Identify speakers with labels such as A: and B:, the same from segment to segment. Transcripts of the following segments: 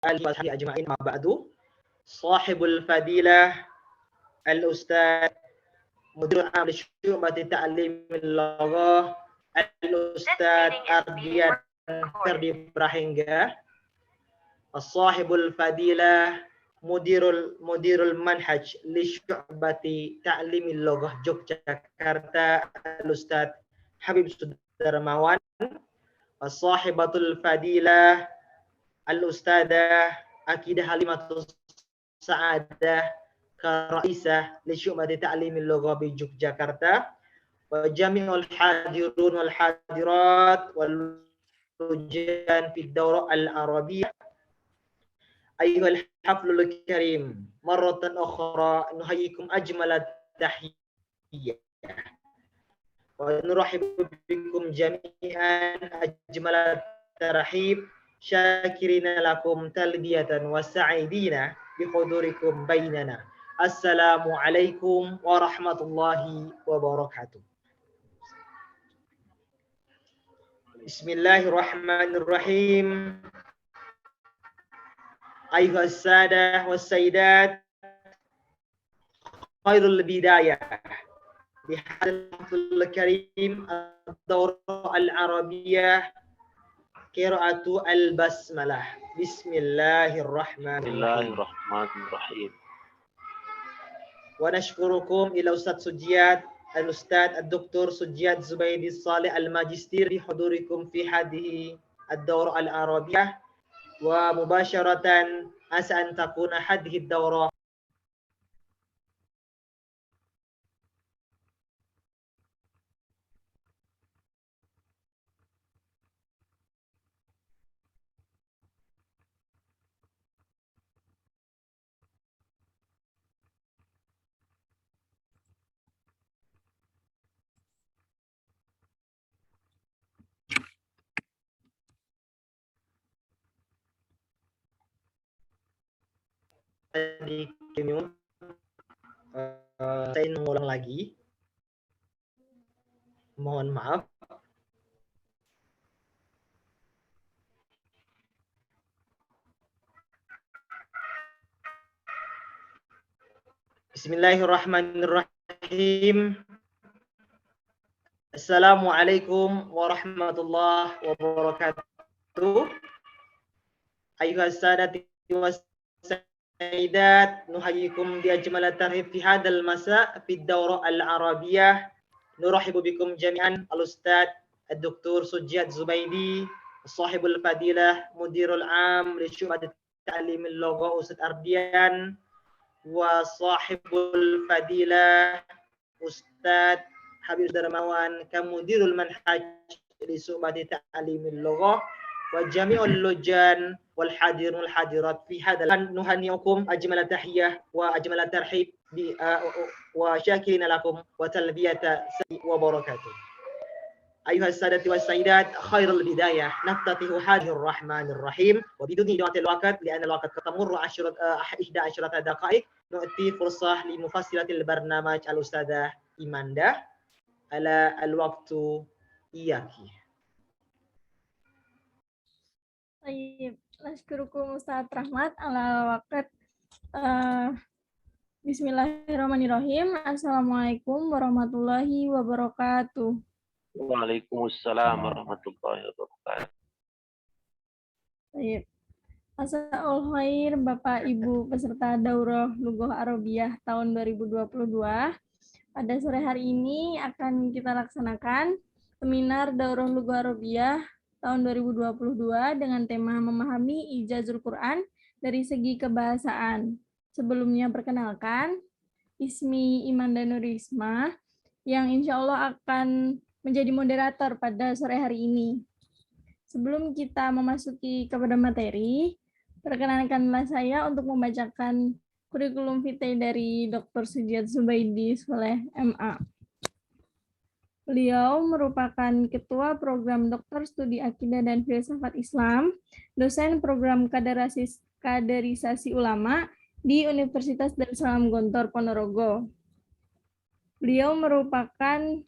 A: alihi wa sahbihi ajma'in, ma ba'du. Sahibul fadilah al-ustaz mudir am syu'bati ta'limil laghah al-ustaz Ardian Ferdi Prahingga, sahibul fadilah mudirul manhaj li syu'bati ta'limil laghah Yogyakarta al-ustaz Habib Sudarmawan, sahibatul fadilah al-ustadzah Akidah Halimatus Sa'adah Karaisah li syu'bati ta'limil lugha bi Yogyakarta, wa jami'ul hadirun wal hadirat wal lujan fi daurah al-arabiyyah. Ayyuhal haflul karim, marratan ukhra nuhayyikum ajmalat tahiyyah wa nurahibu bikum jami'an ajmalat tarhib, syakirina lakum talbiyatan wa sa'idina bihudurikum bainana. Assalamualaikum warahmatullahi wabarakatuh. Bismillahirrahmanirrahim. Ayuhas sadah was sayyidat, khairul bidayah bihadil karim ad-dawrah al-arabiyyah qira'atu al-basmalah. Bismillahirrahmanirrahim. Wa nashkurukum ila Ustaz Sujiyat al-Ustaz Ad-Doktor Sujiyat Zubaidi Saleh al-Majistir bi hudurikum fi hadhihi ad-dawrah al-arabiyyah, wa mubasharatan asa an takuna hadhihi ad-dawrah saya mengulang lagi, mohon maaf. Bismillahirrahmanirrahim. Assalamualaikum warahmatullahi wabarakatuh. Ayuhas sadati was sayyidat, nuhayyikum bi ajmalat tarhib fi hadzal masa fi ad-dawrah al-arabiyyah. Nurahibu bikum jami'an al-ustaz Ad-Doktor Sujiyat Zubaidi, sahibul fadilah mudirul am li syu'bati ta'limil lugha Ustaz Ardian, wa sahibul fadilah Ustaz Habib Darmawan kamudirul manhaj li syu'bati ta'limil lugha, wa jami'ul lujan wal hadirun wal hadirat fi hadzal nuhanniukum ajmal tahiyyah wa ajmal tarhib bi wa syakirina lakum wa talbiyata wa barakatuh. Ayuhas sadati was sayyidat, khairul bidayah naftatihu hadhir rahmanir rahim, wa biduni idwatil waqt li'anna al-waqt tamurru 11 daqa'iq, nu'ti fursah li mufassilatil barnamaj al-ustadzah Imanda ala al-waqtu iyaki.
B: Baik, Nashkurukum Ustaz Rahmat ala waqt. Bismillahirrahmanirrahim. Assalamualaikum warahmatullahi wabarakatuh.
C: Waalaikumsalam warahmatullahi wabarakatuh.
B: Baik. Masa'ul khair Bapak Ibu peserta Daurah Lughah Arabiyah tahun 2022. Pada sore hari ini akan kita laksanakan seminar Daurah Lughah Arabiyah tahun 2022 dengan tema memahami ijazul Quran dari segi kebahasaan. Sebelumnya perkenalkan, Ismi Imanda Nurisma yang insya Allah akan menjadi moderator pada sore hari ini. Sebelum kita memasuki kepada materi, perkenankanlah saya untuk membacakan kurikulum vitae dari Dr. Sujiyat Zubaidi Saleh MA. Beliau merupakan Ketua Program Doktor Studi Akidah dan Filsafat Islam, dosen program kaderisasi ulama di Universitas Darussalam Gontor Ponorogo. Beliau merupakan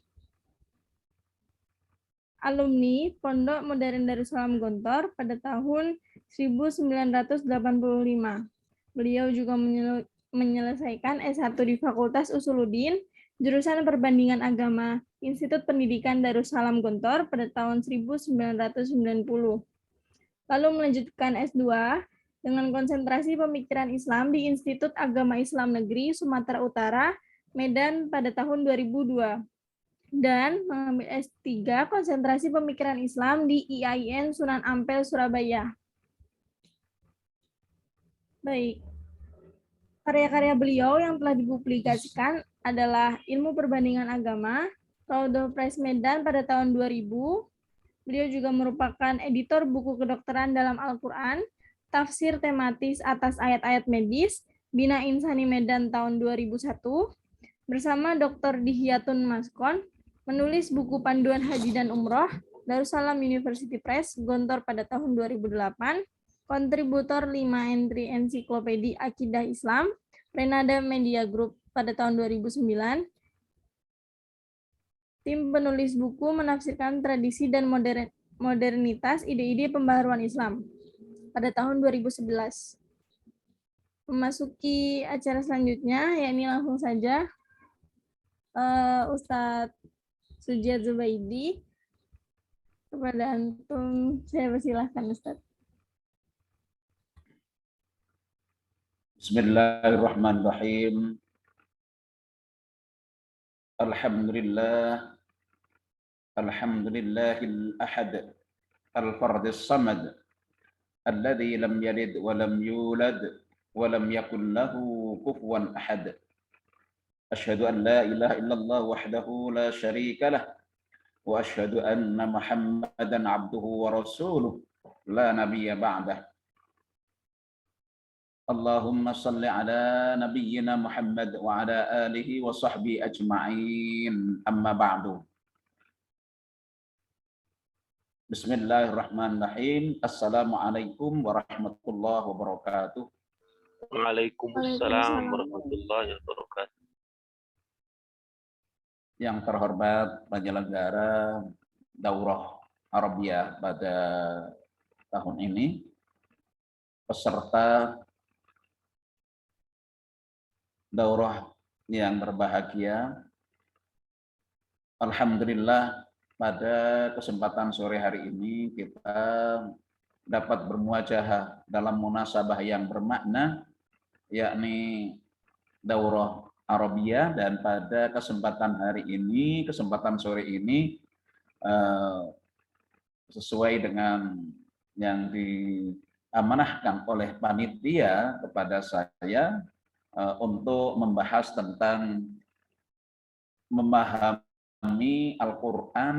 B: alumni Pondok Modern Darussalam Gontor pada tahun 1985. Beliau juga menyelesaikan S1 di Fakultas Usuluddin, jurusan Perbandingan Agama, Institut Pendidikan Darussalam Gontor pada tahun 1990. Lalu melanjutkan S2 dengan konsentrasi pemikiran Islam di Institut Agama Islam Negeri Sumatera Utara, Medan pada tahun 2002. Dan mengambil S3 konsentrasi pemikiran Islam di IAIN Sunan Ampel, Surabaya. Baik. Karya-karya beliau yang telah dipublikasikan adalah Ilmu Perbandingan Agama, Raudhah Press Medan pada tahun 2000. Beliau juga merupakan editor buku kedokteran dalam Al-Quran, tafsir tematis atas ayat-ayat medis, Bina Insani Medan tahun 2001, bersama Dr. Dihyatun Maskon, menulis buku panduan haji dan umroh, Darussalam University Press, Gontor pada tahun 2008, kontributor 5 entry ensiklopedi Akidah Islam, Renada Media Group pada tahun 2009, tim penulis buku menafsirkan tradisi dan modernitas ide-ide pembaharuan Islam pada tahun 2011. Memasuki acara selanjutnya, yakni langsung saja Ustadz Sujad Zubaidi. Kepada antum, saya persilahkan Ustadz.
D: Bismillahirrahmanirrahim. Alhamdulillah. Alhamdulillahil ahad. Al-fardis samad. Alladhi lam yalid wa lam yulad wa lam yakun lahu kufuwan ahad. Asyhadu an la ilaha illallah wahdahu la syarika lah. Wa asyhadu anna Muhammadan abduhu wa rasuluh la nabiyya ba'dah. Allahumma salli ala nabiyyina Muhammad wa ala alihi wa sahbihi ajma'in, amma ba'du. Bismillahirrahmanirrahim. Assalamualaikum warahmatullahi wabarakatuh.
C: Waalaikumsalam warahmatullahi wabarakatuh.
D: Yang terhormat penyelenggara Daurah Arabiyah pada tahun ini, peserta daurah yang berbahagia, alhamdulillah pada kesempatan sore hari ini kita dapat bermuajahah dalam munasabah yang bermakna, yakni daurah Arabiyah, dan pada kesempatan hari ini, kesempatan sore ini sesuai dengan yang diamanahkan oleh panitia kepada saya untuk membahas tentang memahami Al-Quran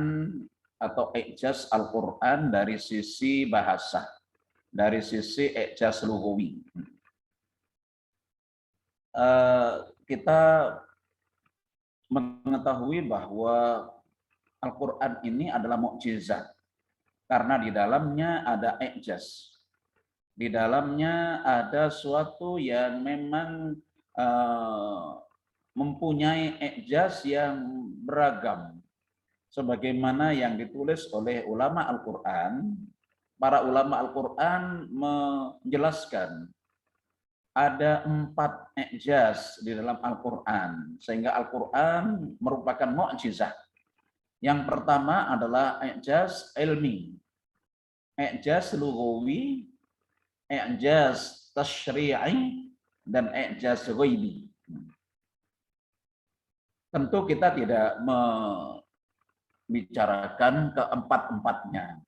D: atau i'jaz Al-Quran dari sisi bahasa, dari sisi i'jaz lughawi. Kita mengetahui bahwa Al-Quran ini adalah mukjizat karena di dalamnya ada i'jaz. Di dalamnya ada suatu yang memang mempunyai i'jaz yang beragam. Sebagaimana yang ditulis oleh ulama Al-Quran, para ulama Al-Quran menjelaskan ada 4 i'jaz di dalam Al-Quran, sehingga Al-Quran merupakan mukjizat. Yang pertama adalah i'jaz ilmi, i'jaz lughawi, i'jaz tasyri'i, dan i'jaz ghaibi. Tentu kita tidak membicarakan keempat-empatnya.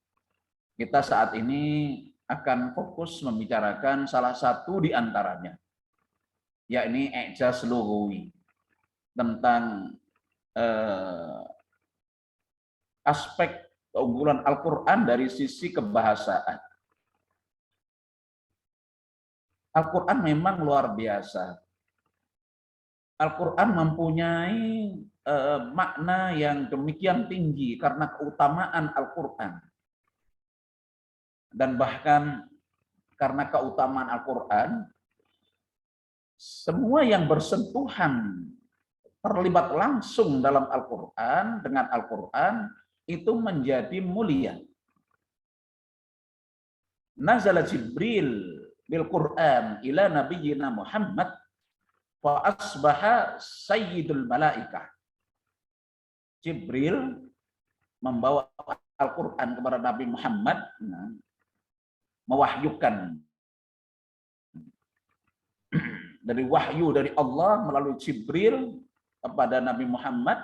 D: Kita saat ini akan fokus membicarakan salah satu di antaranya, yakni i'jaz lughawi, tentang aspek keunggulan Al-Quran dari sisi kebahasaan. Al-Quran memang luar biasa. Al-Quran mempunyai makna yang demikian tinggi karena keutamaan Al-Quran. Dan bahkan karena keutamaan Al-Quran, semua yang bersentuhan terlibat langsung dalam Al-Quran, dengan Al-Quran, itu menjadi mulia. nazala Jibril bil Qur'an ila nabiyyina Muhammad fa asbaha sayyidul malaikah. Jibril membawa Al-Qur'an kepada Nabi Muhammad, mewahyukan dari wahyu dari Allah melalui Jibril kepada Nabi Muhammad.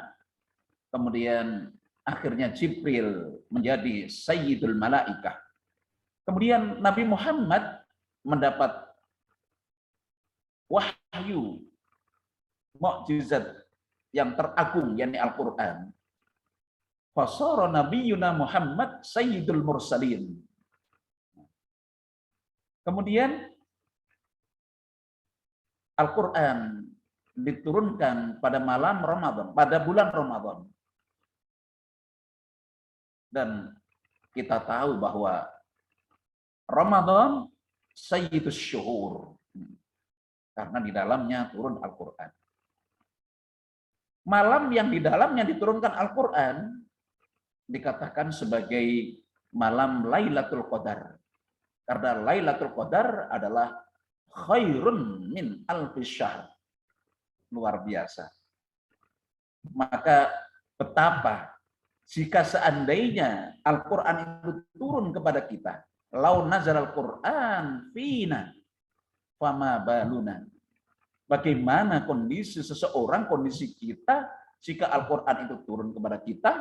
D: Kemudian akhirnya Jibril menjadi sayyidul malaikah. Kemudian Nabi Muhammad mendapat wahyu mukjizat yang teragung, yakni Al-Qur'an. Fasara nabiyuna Muhammad sayyidul mursalin. Kemudian Al-Qur'an diturunkan pada malam Ramadan, pada bulan Ramadan. Dan kita tahu bahwa Ramadan sayyidus syuhur, karena di dalamnya turun Al-Qur'an. Malam yang di dalamnya diturunkan Al-Qur'an dikatakan sebagai malam Lailatul Qadar. Karena Lailatul Qadar adalah khairun min alfi syahr. Luar biasa. Maka betapa jika seandainya Al-Qur'an itu turun kepada kita, lau nazalal Qur'an fina fama baluna. Bagaimana kondisi seseorang, kondisi kita jika Al-Qur'an itu turun kepada kita,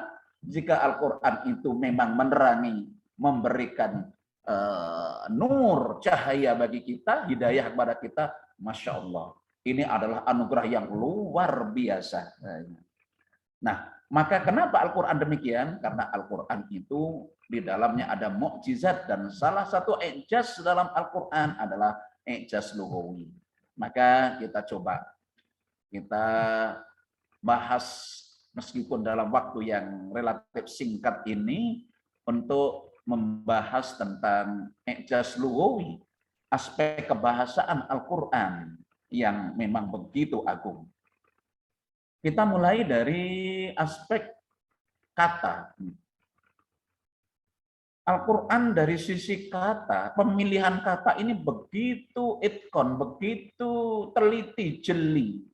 D: jika Al-Qur'an itu memang menerangi, memberikan nur, cahaya bagi kita, hidayah kepada kita, Masya Allah. Ini adalah anugerah yang luar biasa. Nah, maka kenapa Al-Quran demikian? Karena Al-Quran itu di dalamnya ada mukjizat, dan salah satu i'jaz dalam Al-Quran adalah i'jaz lughawi. Maka kita coba, kita bahas meskipun dalam waktu yang relatif singkat ini untuk membahas tentang i'jaz lughawi, aspek kebahasaan Al-Quran yang memang begitu agung. Kita mulai dari aspek kata. Al-Quran dari sisi kata, pemilihan kata ini begitu itkon, begitu teliti, jeli,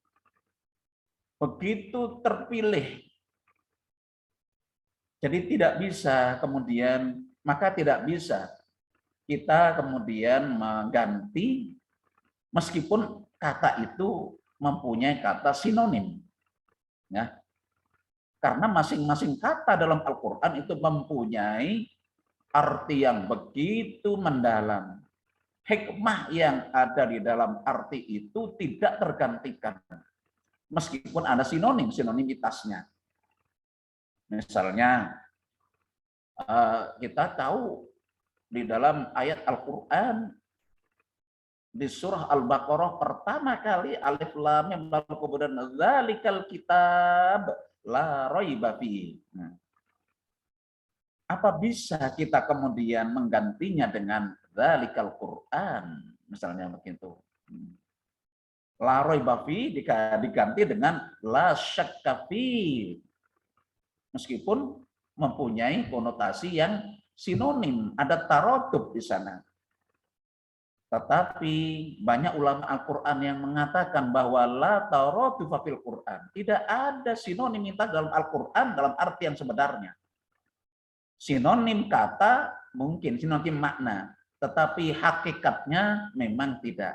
D: begitu terpilih. Jadi tidak bisa kemudian, maka tidak bisa kita kemudian mengganti meskipun kata itu mempunyai kata sinonim. Ya. Karena masing-masing kata dalam Al-Quran itu mempunyai arti yang begitu mendalam. Hikmah yang ada di dalam arti itu tidak tergantikan. Meskipun ada sinonimitasnya. Misalnya, kita tahu di dalam ayat Al-Quran, di surah Al-Baqarah pertama kali alif lam mim lalu kemudian zalikal kitab la raiba fihi. Apa bisa kita kemudian menggantinya dengan zalikal Quran, misalnya begitu. La raiba fihi diganti dengan la syakka fihi. Meskipun mempunyai konotasi yang sinonim, ada tarodub di sana. Tetapi banyak ulama Al-Quran yang mengatakan bahwa la tarodufa fil Quran. Tidak ada sinonimitas dalam Al-Quran dalam arti yang sebenarnya. Sinonim kata mungkin, sinonim makna. Tetapi hakikatnya memang tidak.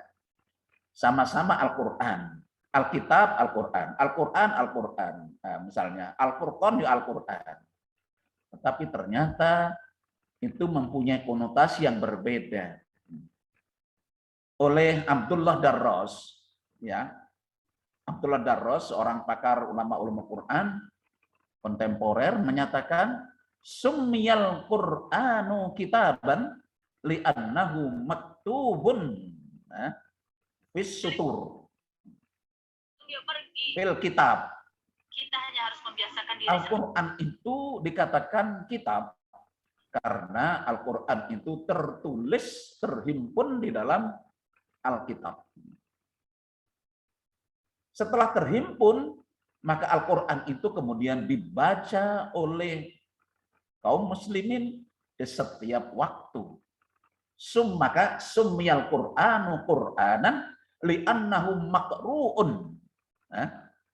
D: Sama-sama Al-Quran. Alkitab, Al-Quran. Al-Quran, Al-Quran. Nah, misalnya Al-Furqan di Al-Quran. Tetapi ternyata itu mempunyai konotasi yang berbeda. Oleh Abdullah Darros, ya, Abdullah Darros, seorang pakar ulama Quran kontemporer, menyatakan summiyal Qur'anu kitaban li'annahu maktubun fis sutur fil kitab.
E: Kita hanya harus membiasakan diri.
D: Al-Quran itu dikatakan kitab karena Al-Quran itu tertulis, terhimpun di dalam Alkitab. Setelah terhimpun, maka Al-Quran itu kemudian dibaca oleh kaum muslimin di setiap waktu. maka summiyal Qur'anu Qur'anan li'annahu maqru'un.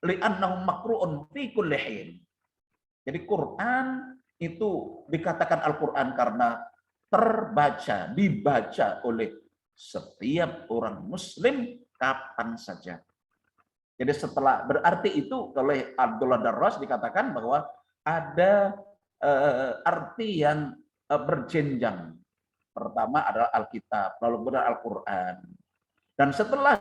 D: Li'annahu maqru'un fi kulli hin. Jadi Quran itu dikatakan Al-Quran karena terbaca, dibaca oleh setiap orang Muslim kapan saja. Jadi setelah berarti itu oleh Abdullah Darras dikatakan bahwa ada arti yang berjenjang. Pertama adalah Alkitab, lalu kemudian Al-Quran. Dan setelah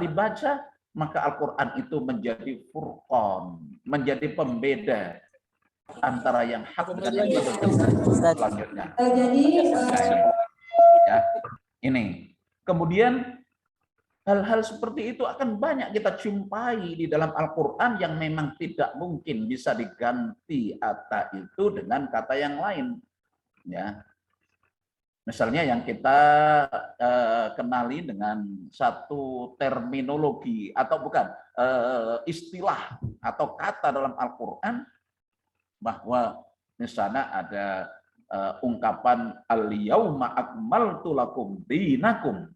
D: dibaca, maka Al-Quran itu menjadi furqan, menjadi pembeda antara yang hak dan yang batil. Selanjutnya. Ya, ini. Kemudian hal-hal seperti itu akan banyak kita jumpai di dalam Al-Quran yang memang tidak mungkin bisa diganti kata itu dengan kata yang lain. Ya. Misalnya yang kita kenali dengan satu terminologi atau bukan istilah atau kata dalam Al-Quran, bahwa di sana ada ungkapan al-yauma akmaltu lakum dinakum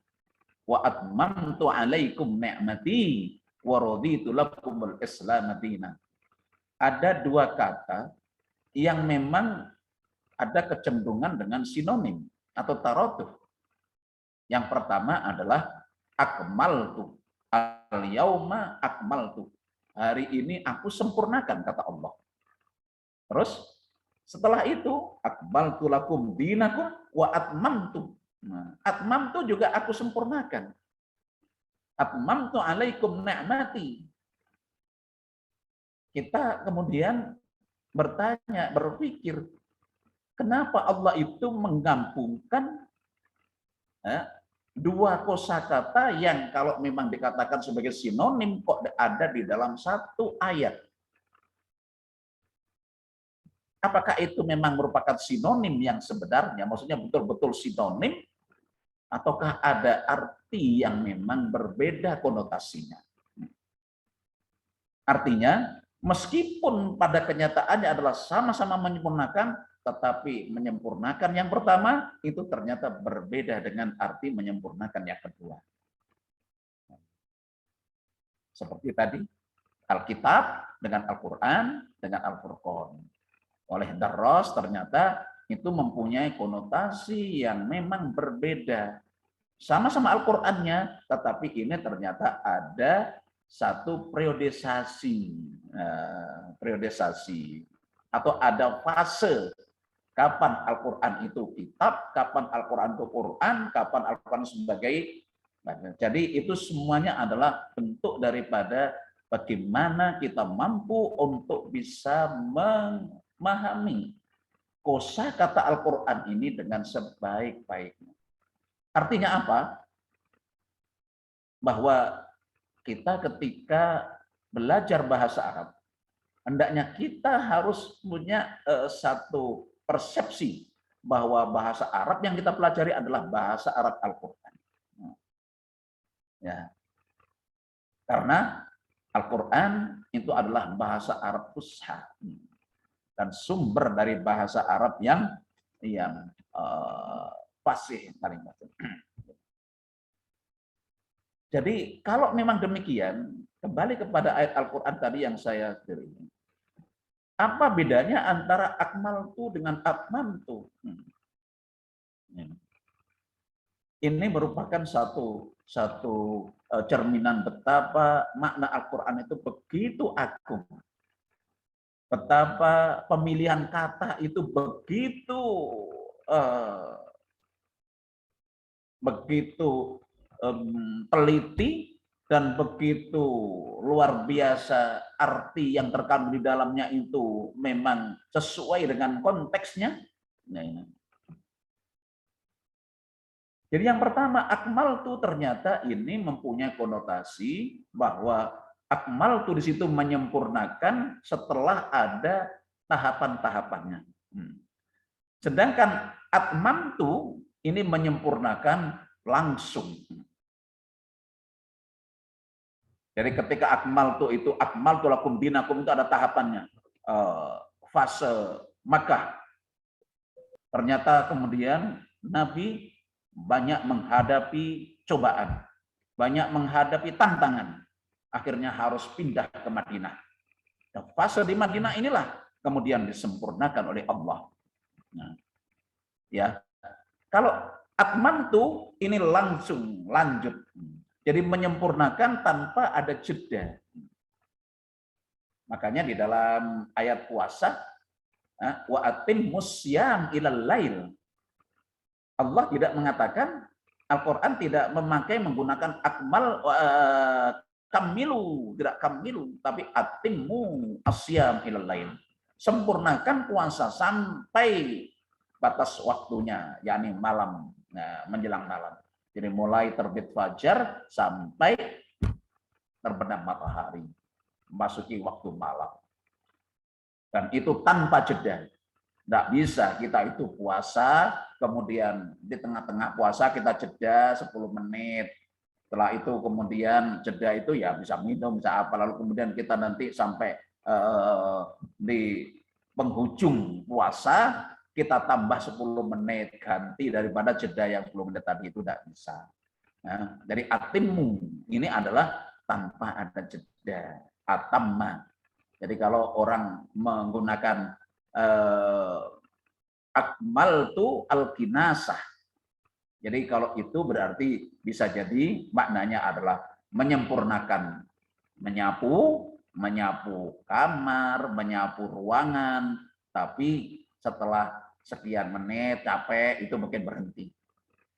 D: wa atmamtu alaikum ni'mati wa raditu lakumul islam dinan. Ada dua kata yang memang ada kecenderungan dengan sinonim atau tarotuh. Yang pertama adalah akmaltu, al-yauma akmaltu. Hari ini aku sempurnakan, kata Allah. Terus setelah itu akmaltu lakum dinakum wa atmamtu. Nah, atmamtu juga aku sempurnakan. Atmamtu alaikum ni'mati. Kita kemudian berpikir, kenapa Allah itu menggabungkan dua kosakata yang kalau memang dikatakan sebagai sinonim kok ada di dalam satu ayat? Apakah itu memang merupakan sinonim yang sebenarnya, maksudnya betul-betul sinonim, ataukah ada arti yang memang berbeda konotasinya? Artinya, meskipun pada kenyataannya adalah sama-sama menyempurnakan, tetapi menyempurnakan yang pertama itu ternyata berbeda dengan arti menyempurnakan yang kedua. Seperti tadi, Alkitab dengan Al-Quran dengan Al-Furqan. Oleh Darras ternyata itu mempunyai konotasi yang memang berbeda. Sama-sama Al-Qur'annya, tetapi ini ternyata ada satu periodisasi atau ada fase kapan Al-Qur'an itu kitab, kapan Al-Qur'an itu Quran, kapan Al-Qur'an sebagai. Jadi itu semuanya adalah bentuk daripada bagaimana kita mampu untuk bisa memahami kosakata Al-Qur'an ini dengan sebaik-baiknya. Artinya apa? Bahwa kita ketika belajar bahasa Arab, hendaknya kita harus punya satu persepsi bahwa bahasa Arab yang kita pelajari adalah bahasa Arab Al-Qur'an. Ya. Karena Al-Qur'an itu adalah bahasa Arab fusha dan sumber dari bahasa Arab yang fasih paling fasih. Jadi kalau memang demikian, kembali kepada ayat Al-Qur'an tadi yang saya kirim. Apa bedanya antara akmaltu dengan atmamtu? Ini merupakan satu cerminan betapa makna Al-Qur'an itu begitu agung. Betapa pemilihan kata itu begitu teliti dan begitu luar biasa, arti yang terkandung di dalamnya itu memang sesuai dengan konteksnya. Jadi yang pertama, akmaltu ternyata ini mempunyai konotasi bahwa akmaltu di situ menyempurnakan setelah ada tahapan-tahapannya. Sedangkan atmamtu ini menyempurnakan langsung. Jadi ketika akmaltu itu akmaltu lakum dinakum itu ada tahapannya. Fase Makkah. Ternyata kemudian Nabi banyak menghadapi cobaan, banyak menghadapi tantangan, akhirnya harus pindah ke Madinah. Dan fase di Madinah inilah kemudian disempurnakan oleh Allah. Nah, ya, kalau atmantu ini langsung lanjut, jadi menyempurnakan tanpa ada jeda. Makanya di dalam ayat puasa, wa atimmus syiyam ilal lail, Allah tidak mengatakan, Al-Quran tidak menggunakan akmal, kamilu, tidak kamilu, tapi atimmu asyam ilal lail. Sempurnakan puasa sampai batas waktunya, yakni malam, menjelang malam. Jadi mulai terbit fajar sampai terbenam matahari, masuki waktu malam. Dan itu tanpa jeda. Tidak bisa kita itu puasa, kemudian di tengah-tengah puasa kita jeda 10 menit. Setelah itu kemudian jeda itu ya bisa minum, bisa apa. Lalu kemudian kita nanti sampai di penghujung puasa, kita tambah 10 menit ganti daripada jeda yang 10 menit tadi, itu tidak bisa. Nah, dari atimmu ini adalah tanpa ada jeda, atamma. Jadi kalau orang menggunakan akmaltu al-kinasah. Jadi kalau itu berarti bisa jadi maknanya adalah menyempurnakan, menyapu kamar, menyapu ruangan, tapi setelah sekian menit capek itu mungkin berhenti.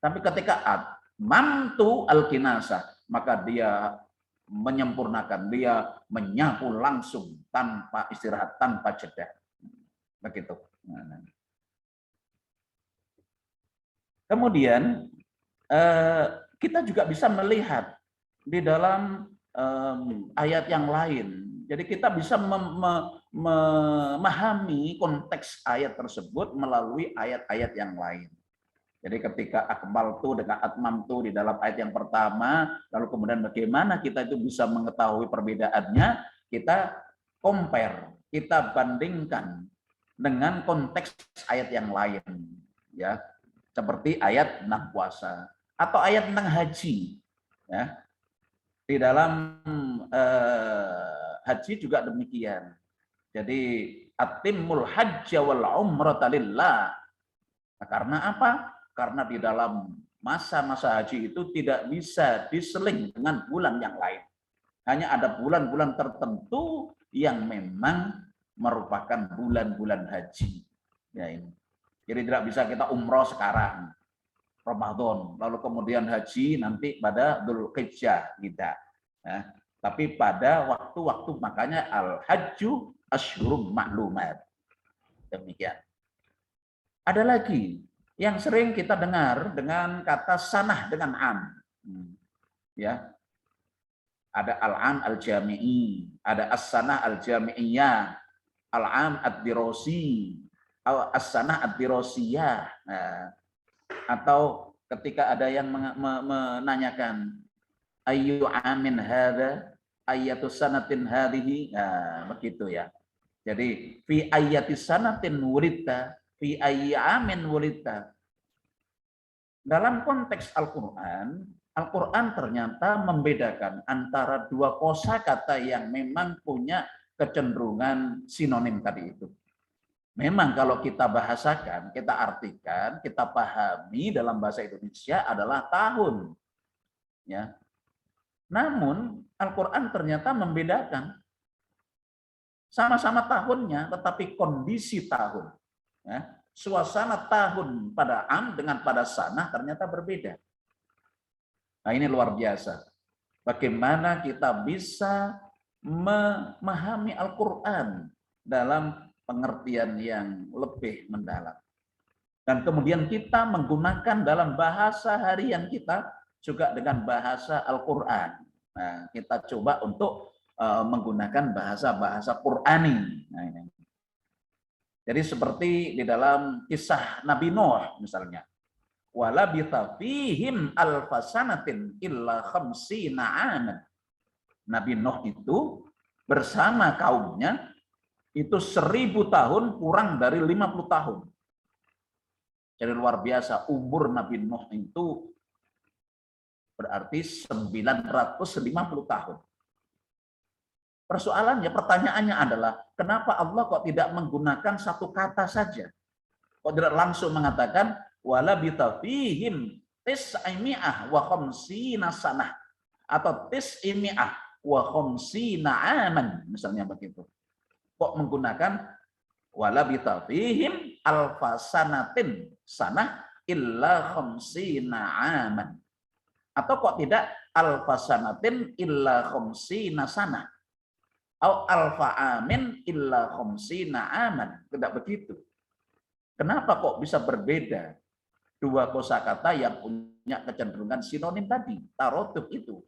D: Tapi ketika atmamtu al-kinasah, maka dia menyempurnakan, dia menyapu langsung tanpa istirahat, tanpa jeda. Begitu. Kemudian kita juga bisa melihat di dalam ayat yang lain. Jadi kita bisa memahami konteks ayat tersebut melalui ayat-ayat yang lain. Jadi ketika akmaltu dengan atmamtu di dalam ayat yang pertama, lalu kemudian bagaimana kita itu bisa mengetahui perbedaannya, kita compare, kita bandingkan dengan konteks ayat yang lain, ya, seperti ayat tentang puasa atau ayat tentang haji, ya. Di dalam haji juga demikian. Jadi atimul hajja wal umrata lillah. Nah, karena apa? Karena di dalam masa-masa haji itu tidak bisa diseling dengan bulan yang lain. Hanya ada bulan-bulan tertentu yang memang merupakan bulan-bulan haji. Ya, ini. Jadi tidak bisa kita umroh sekarang, Ramadan, lalu kemudian haji nanti pada Dzulhijjah, tidak. Ya, tapi pada waktu-waktu, makanya al-hajju asyhurum ma'lumat. Demikian. Ada lagi yang sering kita dengar dengan kata sanah dengan am. Ya. Ada al-am al-jami'i, ada as-sanah al-jami'iyah, al-am ad-dirasi, as-sanah ad-dirasiyah. Nah, atau ketika ada yang menanyakan ayyu amin hadza, ayyatu sanatin hadhihi, nah, begitu ya. Jadi fi ayyati sanatin wulidta, fi ayyi amin wulidta. Dalam konteks Al-Qur'an, Al-Quran ternyata membedakan antara dua kosakata yang memang punya kecenderungan sinonim tadi itu. Memang kalau kita bahasakan, kita artikan, kita pahami dalam bahasa Indonesia adalah tahun. Ya. Namun Al-Quran ternyata membedakan. Sama-sama tahunnya, tetapi kondisi tahun. Ya. Suasana tahun pada am dengan pada sanah ternyata berbeda. Nah, ini luar biasa. Bagaimana kita bisa memahami Al-Quran dalam pengertian yang lebih mendalam. Dan kemudian kita menggunakan dalam bahasa harian kita juga dengan bahasa Al-Quran. Nah, kita coba untuk menggunakan bahasa-bahasa Qurani. Nah, ini. Jadi seperti di dalam kisah Nabi Nuh misalnya. Walabitha fihim alfasanatin illa khamsina aman. Nabi Nuh itu bersama kaumnya itu 1000 tahun kurang dari 50 tahun. Jadi luar biasa, umur Nabi Nuh itu berarti 950 tahun. Persoalannya, pertanyaannya adalah, kenapa Allah kok tidak menggunakan satu kata saja? Kok tidak langsung mengatakan, wala bitafihim tis'imi'ah wa khamsina sanah, atau tis'imi'ah wa khamsina aman, misalnya begitu. Kok menggunakan wala bitafihim alfasanatin sanah illa khamsina aman, atau kok tidak alfasanatin illa khamsina sanah atau alfa amin illa khamsina aman? Tidak begitu. Kenapa kok bisa berbeda dua kosakata yang punya kecenderungan sinonim tadi, taroduk itu?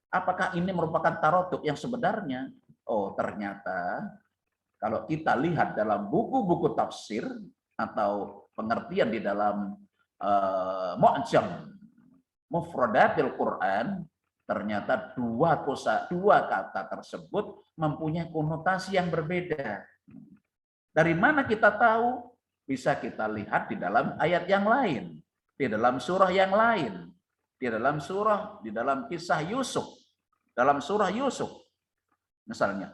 D: Apakah ini merupakan taroduk yang sebenarnya? Oh, ternyata kalau kita lihat dalam buku-buku tafsir atau pengertian di dalam Mu'jam Mufradatil Quran, ternyata dua kata tersebut mempunyai konotasi yang berbeda. Dari mana kita tahu? Bisa kita lihat di dalam ayat yang lain, di dalam surah yang lain, di dalam kisah Yusuf, dalam surah Yusuf. Misalnya,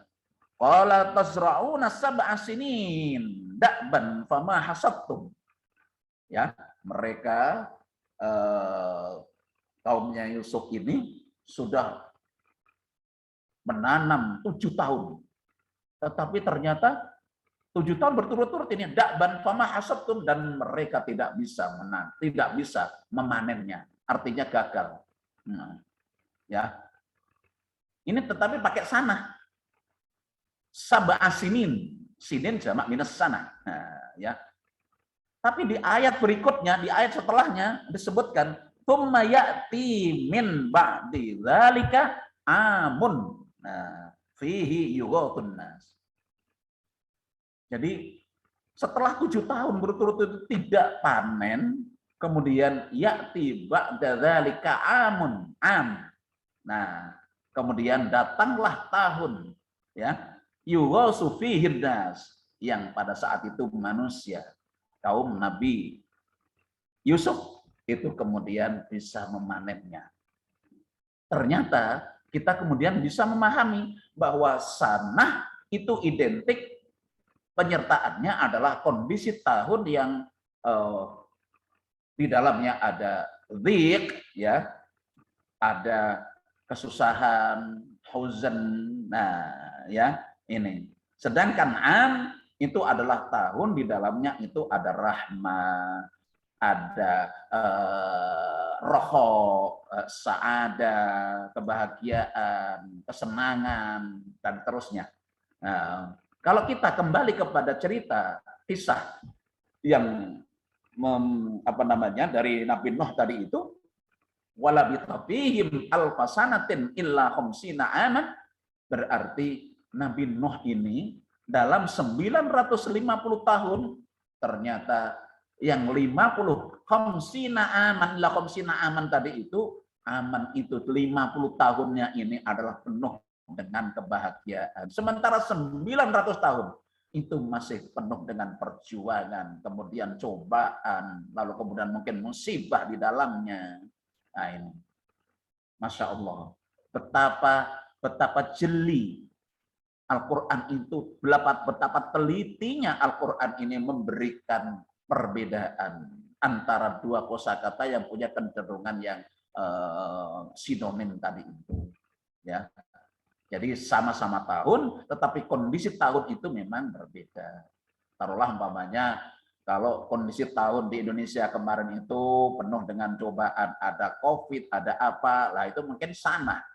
D: qala tazra'una sab'a sinin da'ban fama hasabtum. Ya, mereka kaumnya Yusuf ini sudah menanam 7 tahun. Tetapi ternyata 7 tahun berturut-turut ini da'ban fama hasabtum, dan mereka tidak bisa memanennya. Artinya gagal. Ya. Ini tetapi pakai sanah. Sab'a sinin. Sinin jamak minas sanah. Ya. Tapi di ayat berikutnya, di ayat setelahnya disebutkan tsumma ya'ti min ba'di dzalika amun. Fihi yughathun nas. Jadi setelah 7 tahun berturut-turut tidak panen, kemudian ya'ti ba'da dzalika amun, Nah, kemudian datanglah tahun, ya, yughatsu fihi nas, yang pada saat itu manusia, kaum Nabi Yusuf itu kemudian bisa memanennya. Ternyata kita kemudian bisa memahami bahwa sanah itu identik penyertaannya adalah kondisi tahun yang di dalamnya ada dhiq, ya, ada kesusahan, huzn, ya, ini. Sedangkan am itu adalah tahun di dalamnya itu ada rahmah, ada roho, saada, kebahagiaan, kesenangan, dan terusnya. Nah, kalau kita kembali kepada cerita kisah yang dari Nabi Nuh tadi itu, wala bitafihim alfasanatin illa khamsina aman, berarti Nabi Nuh ini dalam 950 tahun ternyata yang 50 khamsina aman, la khamsina aman tadi itu, aman itu 50 tahunnya ini adalah penuh dengan kebahagiaan. Sementara 900 tahun itu masih penuh dengan perjuangan, kemudian cobaan, lalu kemudian mungkin musibah di dalamnya. Nah ini, Masya Allah, betapa jeli Al-Quran itu, betapa telitinya Al-Quran ini memberikan perbedaan antara dua kosakata yang punya kecenderungan yang sinonim tadi itu. Ya. Jadi sama-sama tahun, tetapi kondisi tahun itu memang berbeda. Taruhlah umpamanya, kalau kondisi tahun di Indonesia kemarin itu penuh dengan cobaan, ada COVID, ada apa, lah itu mungkin sanah,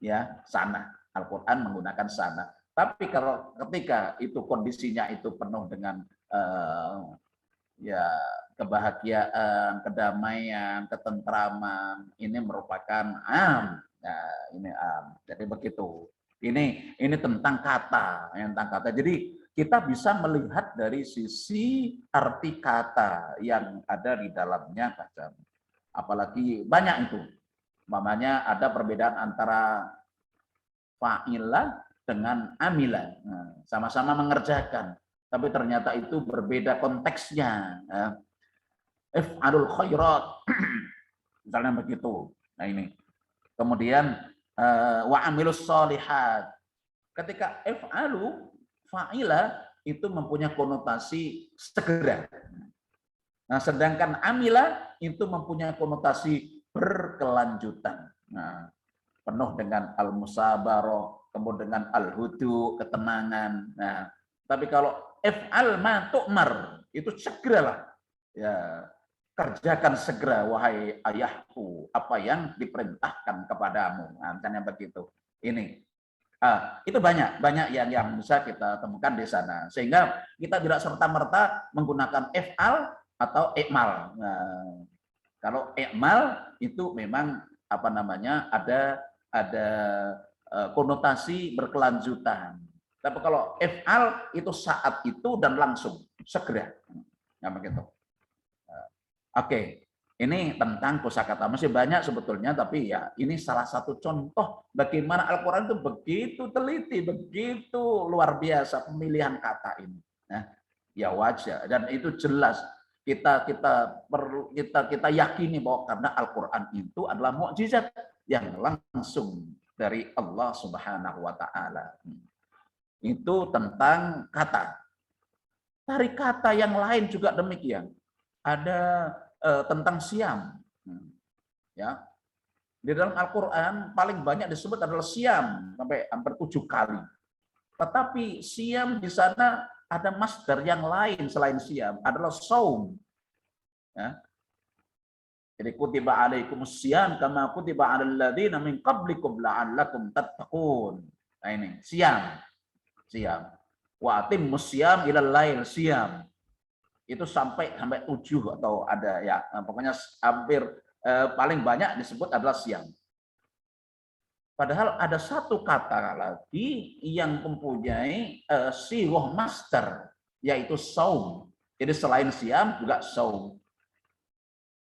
D: ya, sanah. Al-Quran menggunakan sanah. Tapi kalau ketika itu kondisinya itu penuh dengan ya kebahagiaan, kedamaian, ketentraman, ini merupakan am. Nah, ini am. Jadi begitu. Ini tentang kata, Jadi kita bisa melihat dari sisi arti kata yang ada di dalamnya, apalagi banyak itu. Umpamanya ada perbedaan antara fa'ilah dengan amilah. Sama-sama mengerjakan, tapi ternyata itu berbeda konteksnya. if'alul khairat. Misalnya begitu. Nah ini. Kemudian wa amilus sholihat. Ketika if'alu, fa'ila itu mempunyai konotasi segera. Nah, sedangkan amila itu mempunyai konotasi berkelanjutan. Nah, penuh dengan al-musabarah, kemudian dengan al-hudu, ketenangan. Nah, tapi kalau if'al ma tu'mar, itu segeralah. Ya, kerjakan segera wahai ayahku apa yang diperintahkan kepadamu. Nah, misalnya begitu. Ini. Itu banyak yang bisa kita temukan di sana. Sehingga kita tidak serta-merta menggunakan if'al atau i'mal. Nah, kalau i'mal itu memang apa namanya ada konotasi berkelanjutan. Tapi kalau if'al itu saat itu dan langsung segera. Nah, begitu. Oke. Ini tentang kosakata, masih banyak sebetulnya, tapi ya ini salah satu contoh bagaimana Al-Quran itu begitu teliti, begitu luar biasa pemilihan kata ini. Nah, ya wajar dan itu jelas kita yakini bahwa karena Al-Quran itu adalah mukjizat yang langsung dari Allah Subhanahu wa taala. Itu tentang kata. Dari kata yang lain juga demikian. Ada tentang siam, ya di dalam Al-Quran paling banyak disebut adalah siam sampai hampir 7 kali. Tetapi siam di sana ada masdar yang lain selain siam adalah saum. Ya. Jadi kutiba alaikumus siyam kama kutiba alal ladzina min qablikum la'allakum tattaqun. Nah ini siam. Wa atimmus siyam ilal lail siam. Itu sampai 7 atau ada ya pokoknya hampir paling banyak disebut adalah siam. Padahal ada satu kata lagi yang mempunyai sighah masdar yaitu saum. Jadi selain siam juga saum.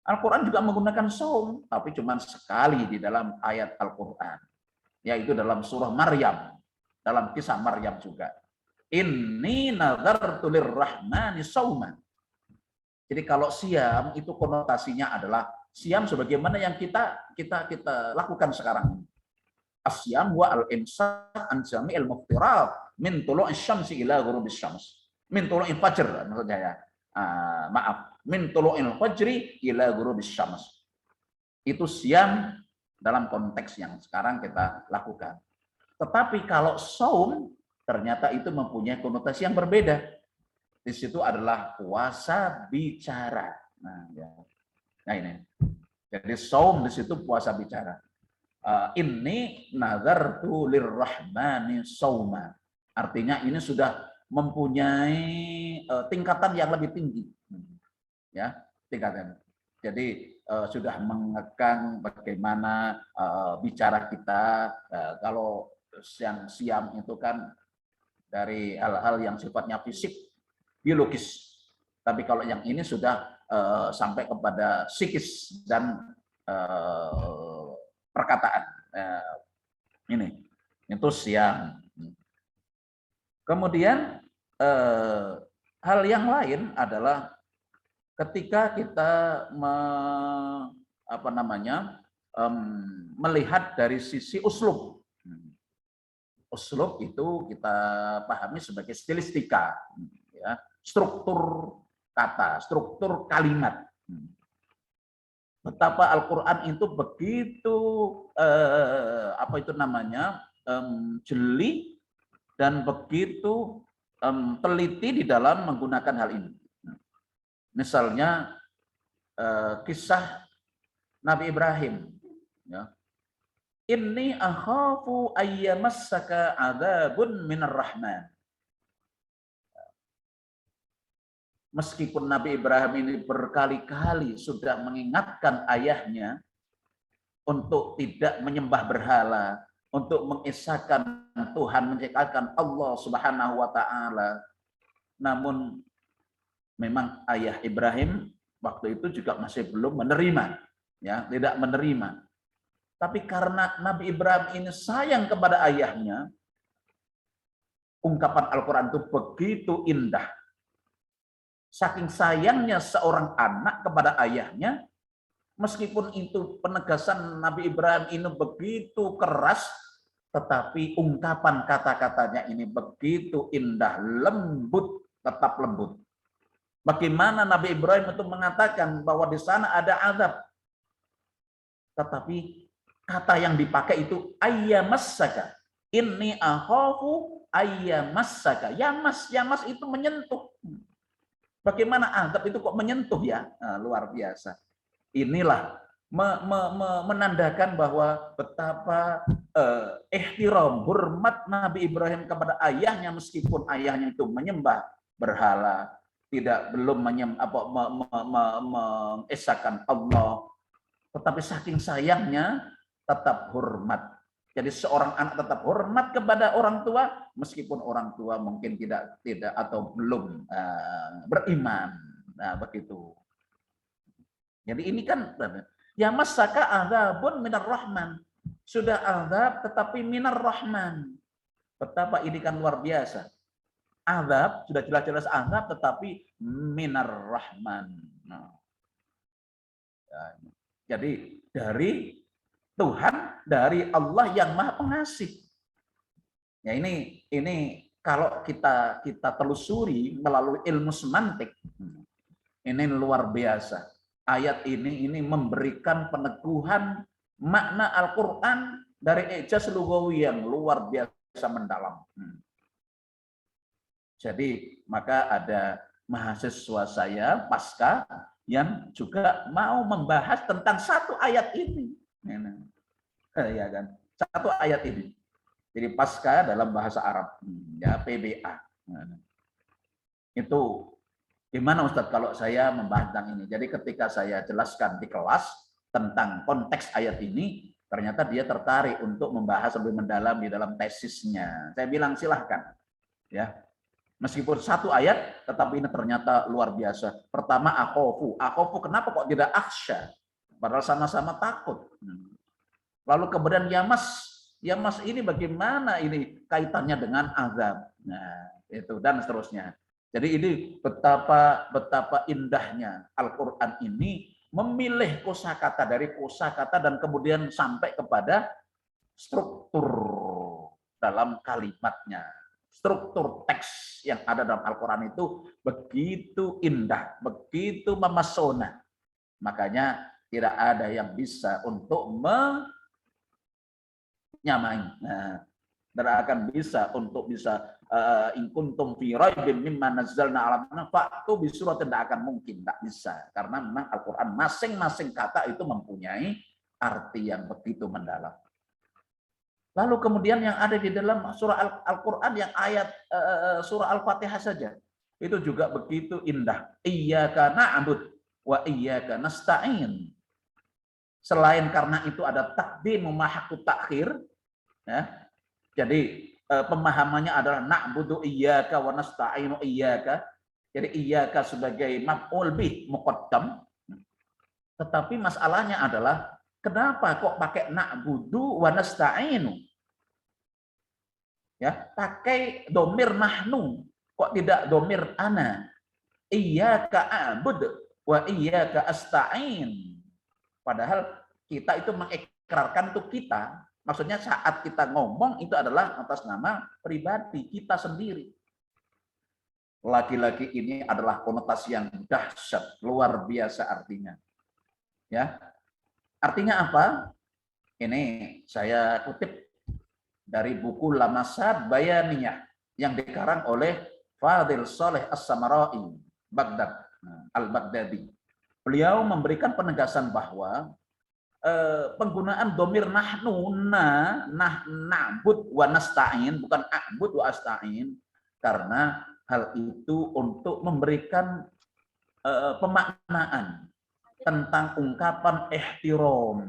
D: Al-Quran juga menggunakan saum tapi cuma sekali di dalam ayat Al-Quran yaitu dalam surah Maryam, dalam kisah Maryam juga. Inni nazartu lirrahmani sauman. Jadi kalau siam itu konotasinya adalah siam sebagaimana yang kita lakukan sekarang. Asyam wa al-imsak an jami'il muftirat min tulu'is syamsi ila ghurubis syams. Min tulu'il fajr maksudnya ya. Min tulu'il fajri ila ghurubis syams. Itu siam dalam konteks yang sekarang kita lakukan. Tetapi kalau saum ternyata itu mempunyai konotasi yang berbeda. Di situ adalah puasa bicara. Nah, ya. Nah ini. Jadi saum di situ puasa bicara. Ini nazartu lirrahmani sauma. Artinya ini sudah mempunyai tingkatan yang lebih tinggi. Ya, tingkatan. Jadi sudah mengekang bagaimana bicara kita. Kalau yang siam itu kan dari hal-hal yang sifatnya fisik, biologis. Tapi kalau yang ini sudah sampai kepada psikis dan perkataan. Ini itu siam. Kemudian hal yang lain adalah ketika kita melihat dari sisi uslub. Uslub itu kita pahami sebagai stilistika, ya, struktur kata, struktur kalimat. Betapa Al-Quran itu begitu jeli dan begitu teliti di dalam menggunakan hal ini. Misalnya kisah Nabi Ibrahim. Ya. Inni akhafu ayyamassaka adzabun minar rahman. Meskipun Nabi Ibrahim ini berkali-kali sudah mengingatkan ayahnya untuk tidak menyembah berhala, untuk mengesahkan Tuhan, mengesahkan Allah Subhanahu wa taala. Namun memang ayah Ibrahim waktu itu juga masih belum menerima, ya, tidak menerima. Tapi karena Nabi Ibrahim ini sayang kepada ayahnya, ungkapan Al-Quran itu begitu indah. Saking sayangnya seorang anak kepada ayahnya, meskipun itu penegasan Nabi Ibrahim ini begitu keras, tetapi ungkapan kata-katanya ini begitu indah, lembut, tetap lembut. Bagaimana Nabi Ibrahim itu mengatakan bahwa di sana ada azab, tetapi kata yang dipakai itu ayyamassaka. Inni akhafu ayyamassaka. Yamas itu menyentuh. Bagaimana azab itu kok menyentuh ya? Nah, luar biasa. Inilah menandakan bahwa betapa ihtiram, hormat Nabi Ibrahim kepada ayahnya, meskipun ayahnya itu menyembah berhala, belum mengesahkan Allah, tetapi saking sayangnya tetap hormat. Jadi seorang anak tetap hormat kepada orang tua, meskipun orang tua mungkin tidak atau belum beriman. Nah, begitu. Jadi ini kan ya masaka azabun minar rahman. Sudah azab tetapi minar rahman. Betapa ini kan luar biasa. Azab sudah jelas-jelas azab tetapi minar rahman. Nah. Jadi dari Tuhan, dari Allah yang Maha Pengasih. Ya ini kalau kita telusuri melalui ilmu semantik, ini luar biasa. Ayat ini memberikan peneguhan makna Al-Quran dari ijaz lugawi yang luar biasa mendalam. Jadi maka ada mahasiswa saya pasca yang juga mau membahas tentang satu ayat ini. Ya kan? Satu ayat ini. Jadi pasca dalam bahasa Arab, ya PBA. Itu gimana Ustadz kalau saya membahas tentang ini? Jadi ketika saya jelaskan di kelas tentang konteks ayat ini, ternyata dia tertarik untuk membahas lebih mendalam di dalam tesisnya. Saya bilang silahkan. Ya. Meskipun satu ayat, tetapi ini ternyata luar biasa. Pertama akhofu. Akhofu kenapa kok tidak akhsya? Padahal sama-sama takut. Lalu kemudian yamas. Yamas ini bagaimana ini kaitannya dengan azab. Nah, itu dan seterusnya. Jadi ini betapa indahnya Al-Qur'an ini memilih kosakata dari kosakata dan kemudian sampai kepada struktur dalam kalimatnya. Struktur teks yang ada dalam Al-Qur'an itu begitu indah, begitu memesona. Makanya tidak ada yang bisa untuk menyamai. Nah, tidak akan bisa untuk in kuntum fi raibin mimma nazzalna 'ala fa'tu bi suratin, tidak akan mungkin, tidak bisa, karena memang Al-Qur'an masing-masing kata itu mempunyai arti yang begitu mendalam. Lalu kemudian yang ada di dalam surah Al-Qur'an yang ayat surah Al-Fatihah saja itu juga begitu indah. Iyyaka na'bud wa iyyaka nasta'in. Selain karena itu ada takdim ma haqqut ta'khir, ya. Jadi pemahamannya adalah na'budu iyyaka wa nasta'inu iyyaka. Jadi iyyaka sebagai maf'ul bih muqaddam. Tetapi masalahnya adalah kenapa kok pakai na'budu wa nasta'inu? Ya, pakai domir nahnu, kok tidak domir ana? Iyyaka a'bud wa iyyaka asta'in. Padahal kita itu mengikrarkan itu kita. Maksudnya saat kita ngomong itu adalah atas nama pribadi kita sendiri. Lagi-lagi ini adalah konotasi yang dahsyat, luar biasa artinya. Ya. Artinya apa? Ini saya kutip dari buku Lamasat Bayaniyah yang dikarang oleh Fadil Saleh As-Samarai, Baghdad, Al-Baghdadi. Beliau memberikan penegasan bahwa penggunaan domir nahnu, na'bud wa nasta'in, bukan a'bud wa asta'in, karena hal itu untuk memberikan pemaknaan tentang ungkapan ihtiram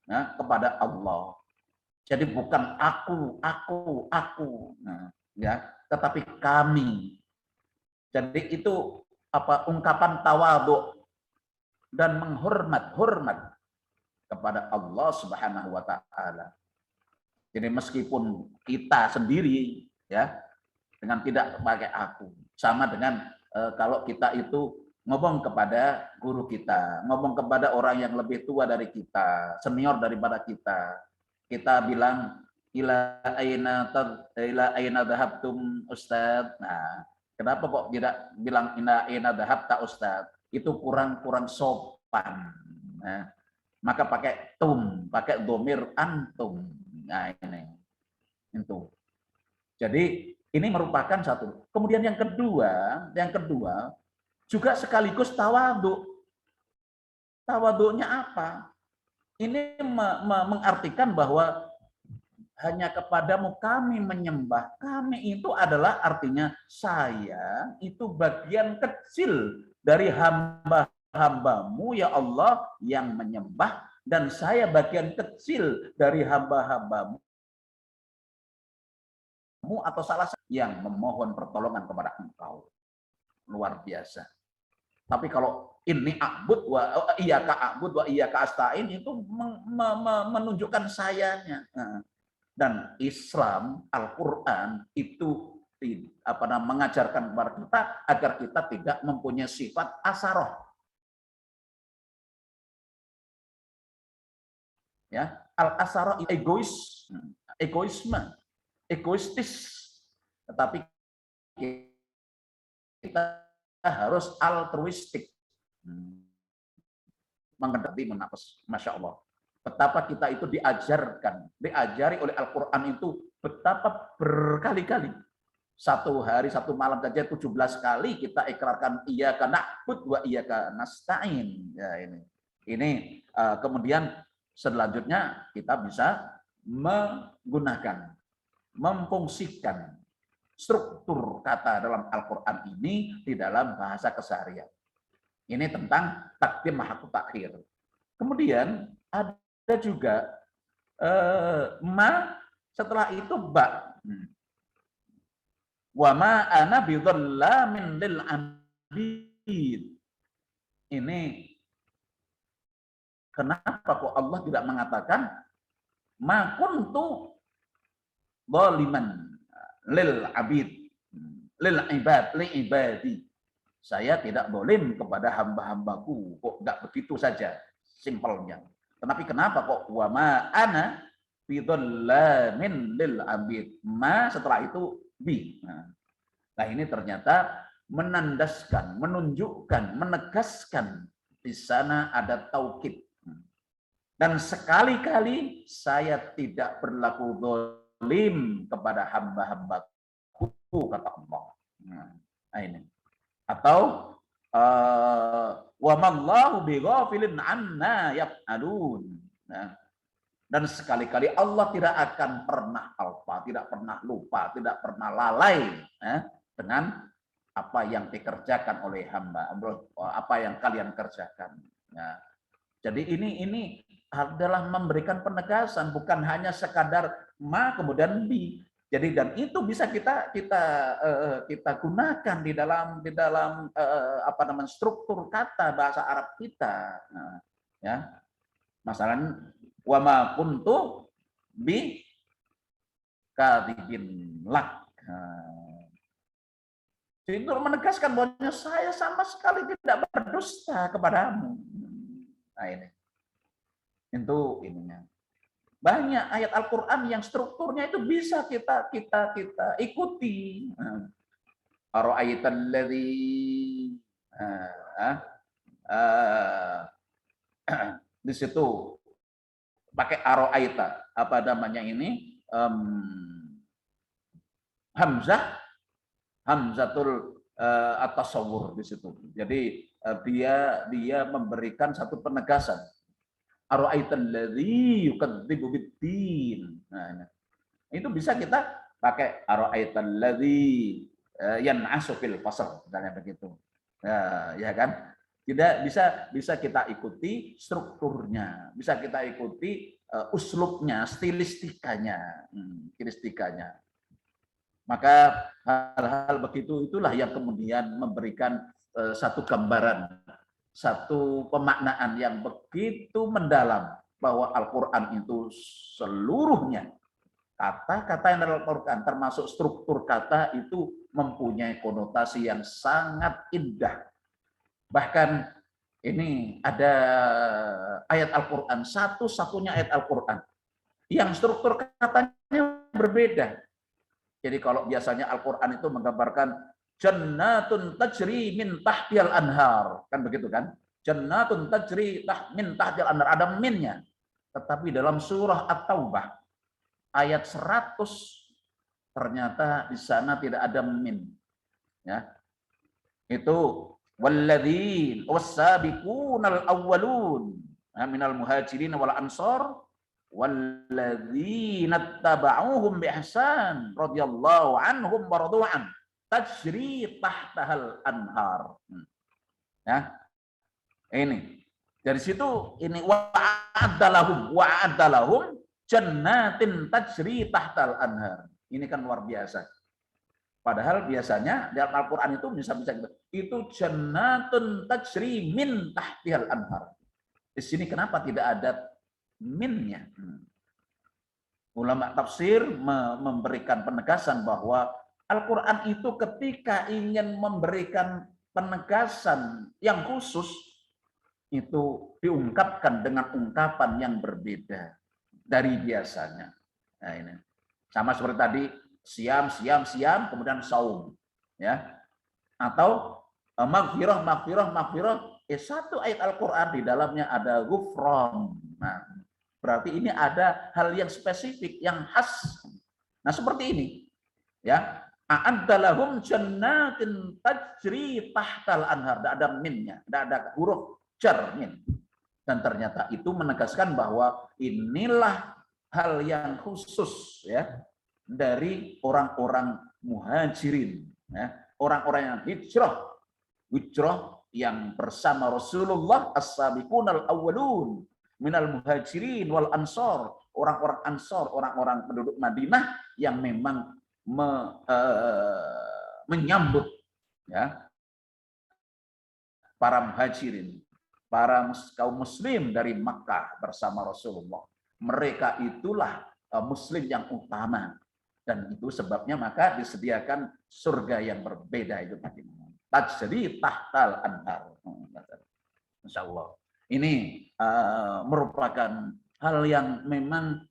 D: ya, kepada Allah. Jadi bukan aku, nah, ya, tetapi kami. Jadi itu ungkapan tawadhu dan hormat kepada Allah Subhanahu wa taala. Jadi meskipun kita sendiri ya dengan tidak pakai aku, sama dengan kalau kita itu ngomong kepada guru kita, ngomong kepada orang yang lebih tua dari kita, senior daripada kita bilang ila aina dhahabtum ustaz. Nah, kenapa kok tidak bilang ila aina dhahabta ustaz? Itu kurang sopan. Nah, maka pakai pakai domir antum. Nah, ini itu. Jadi ini merupakan satu. Kemudian yang kedua juga sekaligus tawadhu. Tawadhunya apa? Ini mengartikan bahwa hanya kepadamu kami menyembah. Kami itu adalah artinya saya itu bagian kecil dari hamba-hambamu ya Allah yang menyembah, dan saya bagian kecil dari hamba-hambamu atau salah satu yang memohon pertolongan kepada engkau. Luar biasa. Tapi kalau ini a'bud wa iyyaka asta'in itu menunjukkan sayanya. Dan Islam, Al-Qur'an itu mengajarkan kepada kita agar kita tidak mempunyai sifat asaroh. Ya, al-asaroh egoisme, egoistis. Tetapi kita harus altruistik. Mengendali menafas, Masya Allah. Betapa kita itu diajari oleh Al-Quran itu betapa berkali-kali. Satu hari, satu malam saja 17 kali kita ikrarkan iyyaka na'budu wa iyyaka nasta'in. Ya, ini kemudian selanjutnya kita bisa menggunakan, memfungsikan struktur kata dalam Al-Quran ini di dalam bahasa keseharian. Ini tentang takdim mahakut takhir. Kemudian ada juga ma, setelah itu ba. Wa ma ana bidzallamin lil abid. Ini kenapa kok Allah tidak mengatakan ma kuntu zaliman lil abid, lil ibad, li ibadi. Saya tidak zalim kepada hamba-hambaku. Kok enggak begitu saja simpelnya. Tapi kenapa kok wa ma ana bidzallamin lil abid? Ma setelah itu bi. Nah, ini ternyata menandaskan, menunjukkan, menegaskan di sana ada taukid. Dan sekali-kali saya tidak berlaku zalim kepada hamba-hambaku, kata Allah. Nah, ini. Atau wa mallahu bighafilin anna yaf'alun. Nah, dan sekali-kali Allah tidak akan pernah tidak pernah lupa, tidak pernah lalai dengan apa yang dikerjakan oleh hamba, apa yang kalian kerjakan. Nah, jadi ini adalah memberikan penegasan, bukan hanya sekadar ma kemudian bi. Jadi dan itu bisa kita gunakan di dalam struktur kata bahasa Arab kita. Nah, ya. Masalan wa ma kuntu bi kadibin lak. Jadi untuk menegaskan bahwa saya sama sekali tidak berdusta kepadamu. Nah, ini. Itu ininya. Banyak ayat Al-Quran yang strukturnya itu bisa kita ikuti. Ara'aital ladzi di situ pakai ara'aita, apa namanya ini? Hamzatul at-tasawwur di situ. Jadi dia memberikan satu penegasan. Ara'aital ladzi yukadzibu biddin. Nah, itu bisa kita pakai ara'aital ladzi yan'asu fil fasl, misalnya begitu. Ya kan? Tidak bisa kita ikuti strukturnya, bisa kita ikuti uslubnya, stilistikanya. Maka hal-hal begitu itulah yang kemudian memberikan satu gambaran, satu pemaknaan yang begitu mendalam bahwa Al-Quran itu seluruhnya kata-kata yang dalam Al-Quran termasuk struktur kata itu mempunyai konotasi yang sangat indah. Bahkan ini ada ayat Al-Quran, satu-satunya ayat Al-Quran yang struktur katanya berbeda. Jadi kalau biasanya Al-Quran itu menggambarkan jannatun tajri min tahtiyal anhar, kan begitu kan? Jannatun tajri min tahtiyal anhar, ada minnya. Tetapi dalam surah At-Taubah ayat 100 ternyata di sana tidak ada min. Ya. Itu walladzin was-sabiqunal awwalun minal muhajirin wal ansar walladzina tabauhum bi ihsan radhiyallahu anhum wa radu an tajri tahtahal anhar. Ya. Ini dari situ ini wa'adalahum jannatin tajri tahtal anhar. Ini kan luar biasa. Padahal biasanya dalam Al-Quran itu bisa gitu. Itu jannatun tajri min tahtihal anhar. Di sini kenapa tidak ada minnya? Ulama tafsir memberikan penegasan bahwa Al-Quran itu ketika ingin memberikan penegasan yang khusus, itu diungkapkan dengan ungkapan yang berbeda dari biasanya. Nah, ini sama seperti tadi, siam, kemudian saum, ya, atau maghfirah. Satu ayat Al-Quran di dalamnya ada ghufran. Nah, berarti ini ada hal yang spesifik, yang khas. Nah, seperti ini, ya. A'addalahum jannatin tajri tahtal anhar. Tidak ada minnya, tidak ada huruf jar min. Dan ternyata itu menegaskan bahwa inilah hal yang khusus, ya, dari orang-orang muhajirin, ya, orang-orang yang hijrah yang bersama Rasulullah, as-sabiqunal awwalun minal muhajirin wal ansor, orang-orang ansor, orang-orang penduduk Madinah yang memang menyambut, ya, para muhajirin, para kaum muslim dari Makkah bersama Rasulullah. Mereka itulah muslim yang utama, dan itu sebabnya maka disediakan surga yang berbeda itu tadi. Tajri tahtal anhar. Insya Allah. Ini merupakan hal yang memang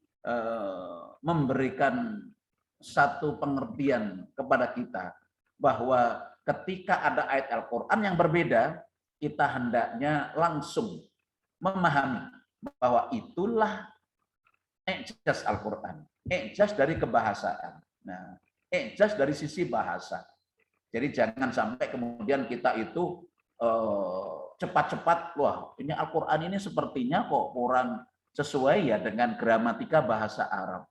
D: memberikan satu pengertian kepada kita bahwa ketika ada ayat Al-Quran yang berbeda, kita hendaknya langsung memahami bahwa itulah i'jaz Al-Quran, i'jaz dari kebahasaan, nah, i'jaz dari sisi bahasa. Jadi jangan sampai kemudian kita itu cepat-cepat, wah ini Al-Quran ini sepertinya kok kurang sesuai ya dengan gramatika bahasa Arab.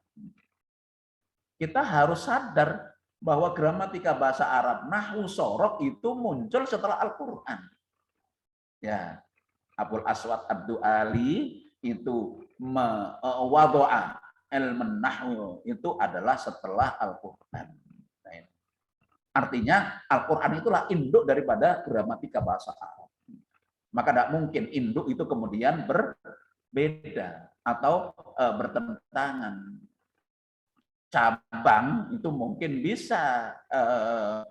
D: Kita harus sadar bahwa gramatika bahasa Arab, nahwu sorok itu muncul setelah Al-Quran. Ya, Abul Aswad Ad-Du'ali itu wado'a ilmun nahwu itu adalah setelah Al-Quran. Nah, artinya Al-Quran itulah induk daripada gramatika bahasa Arab. Maka tidak mungkin induk itu kemudian berbeda atau bertentangan. Cabang itu mungkin bisa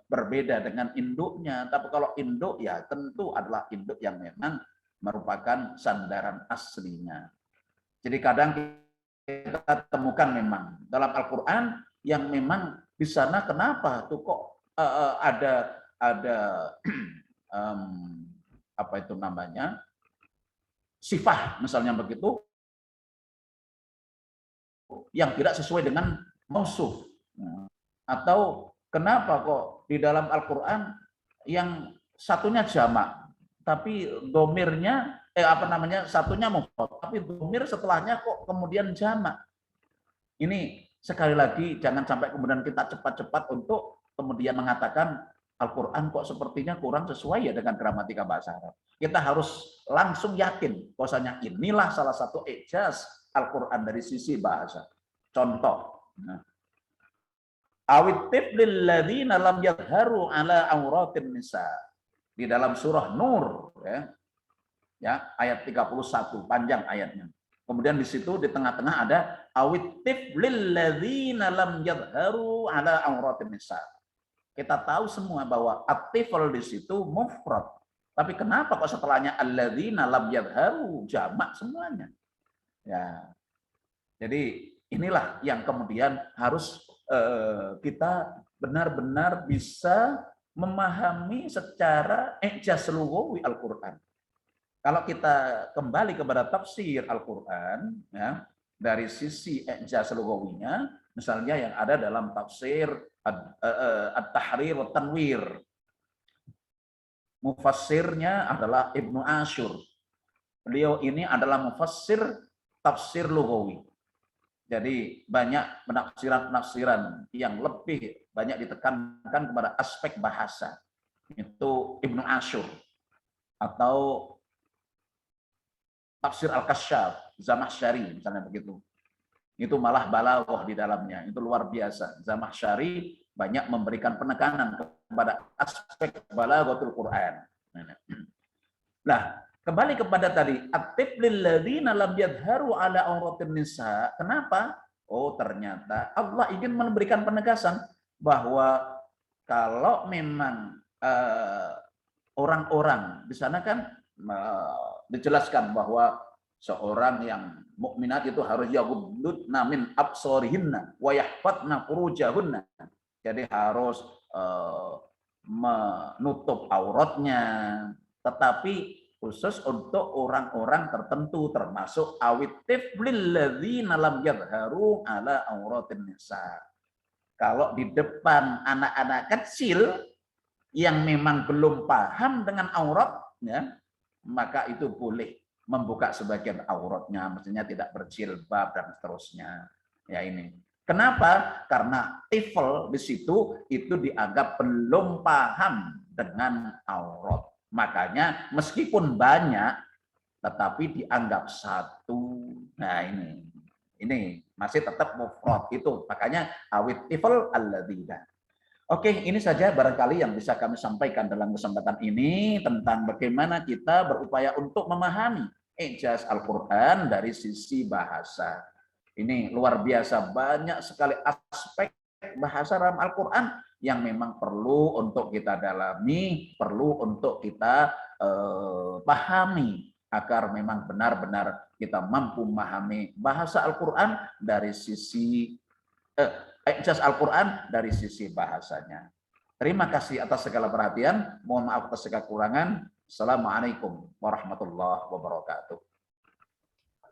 D: berbeda dengan induknya, tapi kalau induk ya tentu adalah induk yang memang merupakan sandaran aslinya. Jadi kadang kita temukan memang dalam Al-Quran yang memang di sana kenapa tuh kok ada apa itu namanya sifah misalnya begitu yang tidak sesuai dengan mausuf, atau kenapa kok di dalam Al-Quran yang satunya jamak tapi domirnya satunya mufrad tapi domir setelahnya kok kemudian jamak. Ini sekali lagi jangan sampai kemudian kita cepat-cepat untuk kemudian mengatakan Al-Quran kok sepertinya kurang sesuai ya dengan gramatika bahasa Arab. Kita harus langsung yakin bahwasanya inilah salah satu i'jaz Al-Quran dari sisi bahasa. Contoh, awittif lilladzina lam yadharu ala auratin nisa, di dalam surah Nur, ya ayat 31, panjang ayatnya. Kemudian di situ di tengah-tengah ada awittif lilladzina lam yadharu ala auratin nisa. Kita tahu semua bahwa at-tifl di situ mufrad. Tapi kenapa kok setelahnya alladzina lam yadharu jamak semuanya? Ya. Jadi inilah yang kemudian harus kita benar-benar bisa memahami secara i'jaz lughawi Al-Qur'an. Kalau kita kembali kepada tafsir Al-Qur'an ya, dari sisi i'jaz lughawinya, misalnya yang ada dalam tafsir At-Tahrir wa Tanwir. Mufassirnya adalah Ibnu Asyur. Beliau ini adalah mufassir tafsir lughawi. Jadi banyak penafsiran-penafsiran yang lebih banyak ditekankan kepada aspek bahasa. Itu Ibnu Asyur. Atau tafsir Al-Kasyaf, Zamakhsyari misalnya begitu. Itu malah balaghah di dalamnya. Itu luar biasa. Zamakhsyari banyak memberikan penekanan kepada aspek balaghatul Quran. Nah, kembali kepada tadi, at-tiflil ladzina lam yadharu ala auratin nisa. Kenapa? Oh, ternyata Allah ingin memberikan penegasan bahwa kalau memang orang-orang di sana kan dijelaskan bahwa seorang yang mukminat itu harus yaghudduna min absarihinna wa yahfatna furujahunna. Jadi harus menutup auratnya, tetapi khusus untuk orang-orang tertentu termasuk awit tiflil ladzina lam yadharu ala auratin nisa. Kalau di depan anak-anak kecil yang memang belum paham dengan aurat ya, maka itu boleh membuka sebagian auratnya, maksudnya tidak berjilbab dan seterusnya. Ya ini. Kenapa? Karena tifl di situ itu dianggap belum paham dengan aurat. Makanya meskipun banyak, tetapi dianggap satu. Nah ini masih tetap mufrad itu. Makanya awit tifl alladzina. Oke, ini saja barangkali yang bisa kami sampaikan dalam kesempatan ini tentang bagaimana kita berupaya untuk memahami i'jaz Al-Quran dari sisi bahasa. Ini luar biasa, banyak sekali aspek bahasa dalam Al-Quran yang memang perlu untuk kita dalami, perlu untuk kita pahami agar memang benar-benar kita mampu memahami bahasa Al-Quran dari sisi i'jaz Al-Quran dari sisi bahasanya. Terima kasih atas segala perhatian. Mohon maaf atas segala kekurangan. Assalamualaikum warahmatullahi wabarakatuh.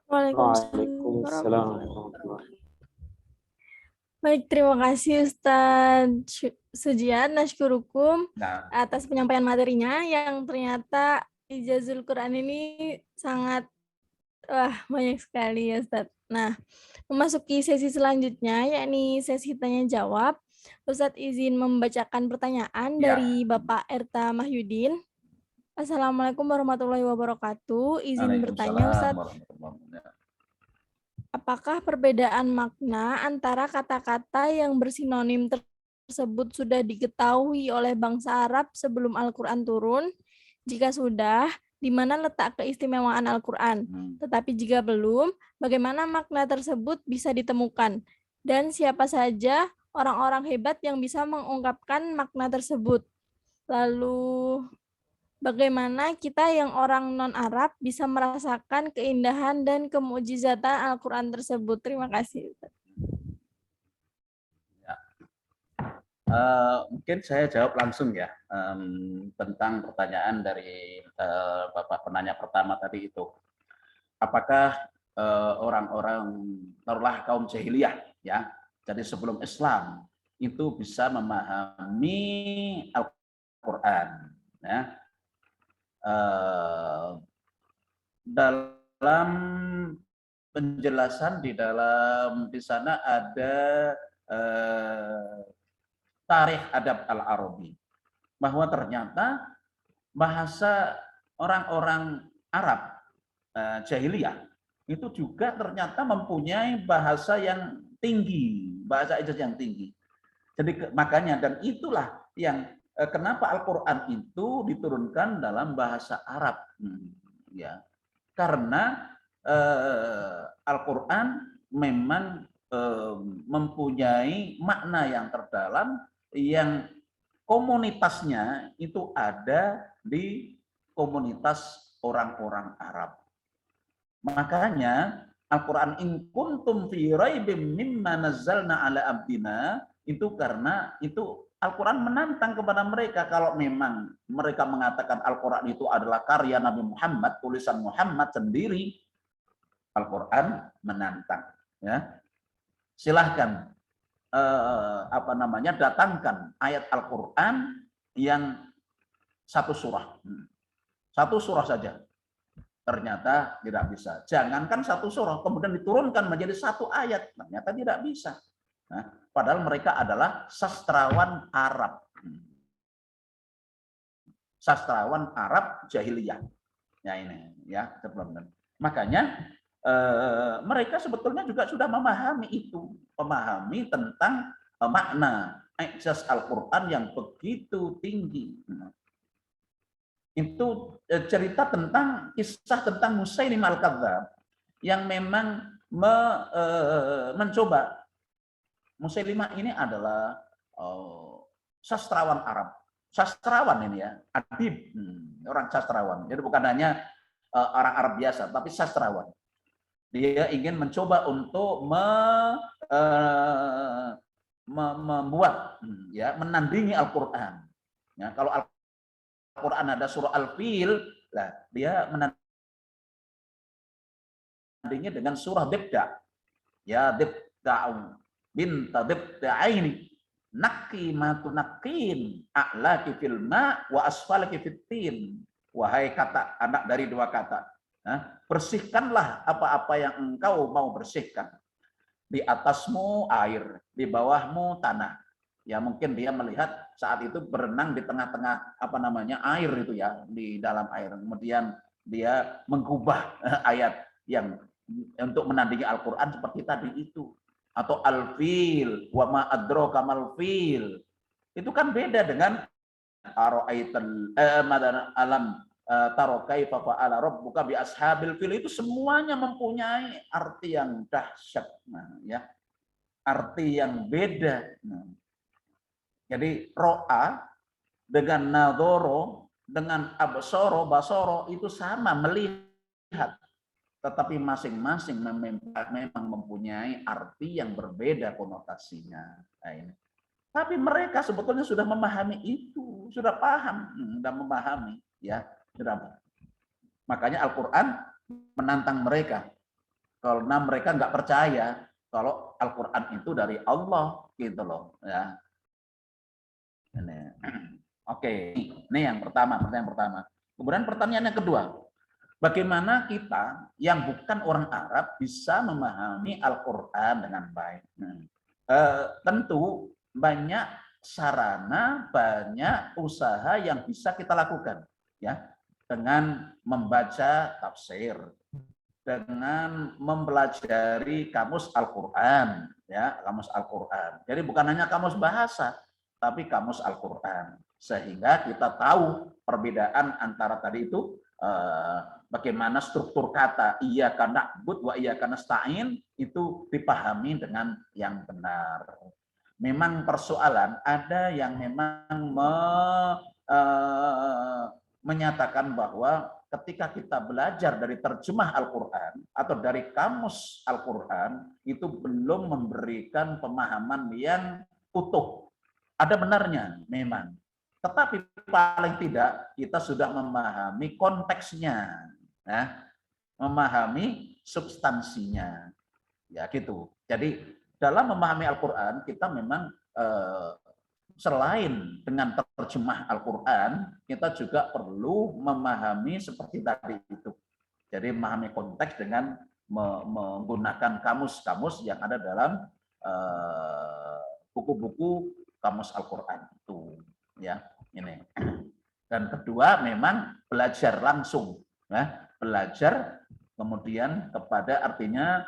C: Waalaikumsalam warahmatullahi.
B: Baik, terima kasih Ustadz Sujian Nashkurukum atas penyampaian materinya yang ternyata ijazul Quran ini sangat banyak sekali ya Ustadz. Nah, memasuki sesi selanjutnya yakni sesi tanya jawab. Ustadz izin membacakan pertanyaan dari Bapak Erta Mahyudin. Assalamualaikum warahmatullahi wabarakatuh. Izin bertanya Ustadz, apakah perbedaan makna antara kata-kata yang bersinonim tersebut sudah diketahui oleh bangsa Arab sebelum Al-Quran turun? Jika sudah, di mana letak keistimewaan Al-Quran? Tetapi jika belum, bagaimana makna tersebut bisa ditemukan? Dan siapa saja orang-orang hebat yang bisa mengungkapkan makna tersebut? Lalu, bagaimana kita yang orang non-Arab bisa merasakan keindahan dan kemukjizatan Al-Quran tersebut? Terima kasih.
D: Mungkin saya jawab langsung ya tentang pertanyaan dari Bapak penanya pertama tadi itu. Apakah orang-orang taruhlah kaum jahiliyah ya, jadi sebelum Islam itu bisa memahami Al-Quran ya. Dalam penjelasan di sana ada Tarikh Adab Al-Arabi, bahwa ternyata bahasa orang-orang Arab jahiliyah itu juga ternyata mempunyai bahasa yang tinggi, bahasa ijaz yang tinggi. Jadi makanya, dan itulah yang kenapa Al-Quran itu diturunkan dalam bahasa Arab, ya, karena Al-Quran memang mempunyai makna yang terdalam yang komunitasnya itu ada di komunitas orang-orang Arab. Makanya Al-Quran in kuntum fi raibim mimma nazzalna ala abdina, itu karena itu Al-Quran menantang kepada mereka. Kalau memang mereka mengatakan Al-Quran itu adalah karya Nabi Muhammad, tulisan Muhammad sendiri, Al-Quran menantang. Ya, silahkan datangkan ayat Al-Quran yang satu surah saja. Ternyata tidak bisa. Jangankan satu surah, kemudian diturunkan menjadi satu ayat, ternyata tidak bisa. Nah, padahal mereka adalah sastrawan Arab. Sastrawan Arab jahiliyah. Ya ini, ya sebelumnya. Makanya mereka sebetulnya juga sudah memahami itu, memahami tentang makna ijaz Al-Quran yang begitu tinggi. Itu cerita tentang kisah tentang Musailim Al-Kadzdzab yang memang mencoba. Musailimah ini adalah sastrawan Arab, sastrawan ini ya, adib, orang sastrawan. Jadi bukan hanya orang Arab biasa, tapi sastrawan. Dia ingin mencoba untuk membuat, ya, menandingi Al-Quran. Ya, kalau Al-Quran ada surah Al-Fil, lah dia menandingi dengan surah Dibda. Ya Dibda'u binta Dibda'aini naqi ma tunaqin a'laki fil ma wa asfalaki fit tin. Wahai kata anak dari dua kata, bersihkanlah apa-apa yang engkau mau bersihkan. Di atasmu air, di bawahmu tanah. Ya mungkin dia melihat saat itu berenang di tengah-tengah air itu ya, di dalam air. Kemudian dia mengubah ayat yang untuk menandingi Al-Quran seperti tadi itu. Atau al-fil, wa ma adraka mal fil. Itu kan beda dengan ara'aital alam taro kaifa fa'ala rabbuka bi ashabil fil. Itu semuanya mempunyai arti yang dahsyat. Nah, ya. Arti yang beda. Nah. Jadi ro'a dengan nadoro dengan absoro basoro itu sama, melihat, tetapi masing-masing memang mempunyai arti yang berbeda konotasinya. Nah, ini. Tapi mereka sebetulnya sudah memahami itu, sudah paham, sudah memahami, ya, sudah. Makanya Al-Quran menantang mereka karena mereka nggak percaya kalau Al-Quran itu dari Allah, gitu loh, ya. Ini. Oke, ini yang pertama, pertanyaan pertama. Kemudian pertanyaan yang kedua, bagaimana kita yang bukan orang Arab bisa memahami Al-Quran dengan baik? Tentu banyak sarana, banyak usaha yang bisa kita lakukan, ya, dengan membaca tafsir, dengan mempelajari kamus Al-Quran, ya, kamus Al-Quran. Jadi bukan hanya kamus bahasa, tapi kamus Al-Quran, sehingga kita tahu perbedaan antara tadi itu bagaimana struktur kata iyyaka na'budu wa iyyaka nasta'in itu dipahami dengan yang benar. Memang persoalan ada yang memang menyatakan bahwa ketika kita belajar dari terjemah Al-Quran atau dari kamus Al-Quran itu belum memberikan pemahaman yang utuh. Ada benarnya memang, tetapi paling tidak kita sudah memahami konteksnya, ya, memahami substansinya, ya gitu. Jadi dalam memahami Al-Quran kita memang selain dengan terjemah Al-Quran, kita juga perlu memahami seperti tadi itu. Jadi memahami konteks dengan menggunakan kamus-kamus yang ada dalam buku-buku kamus Al-Quran itu, ya, ini. Dan kedua memang belajar langsung, ya, belajar kemudian kepada artinya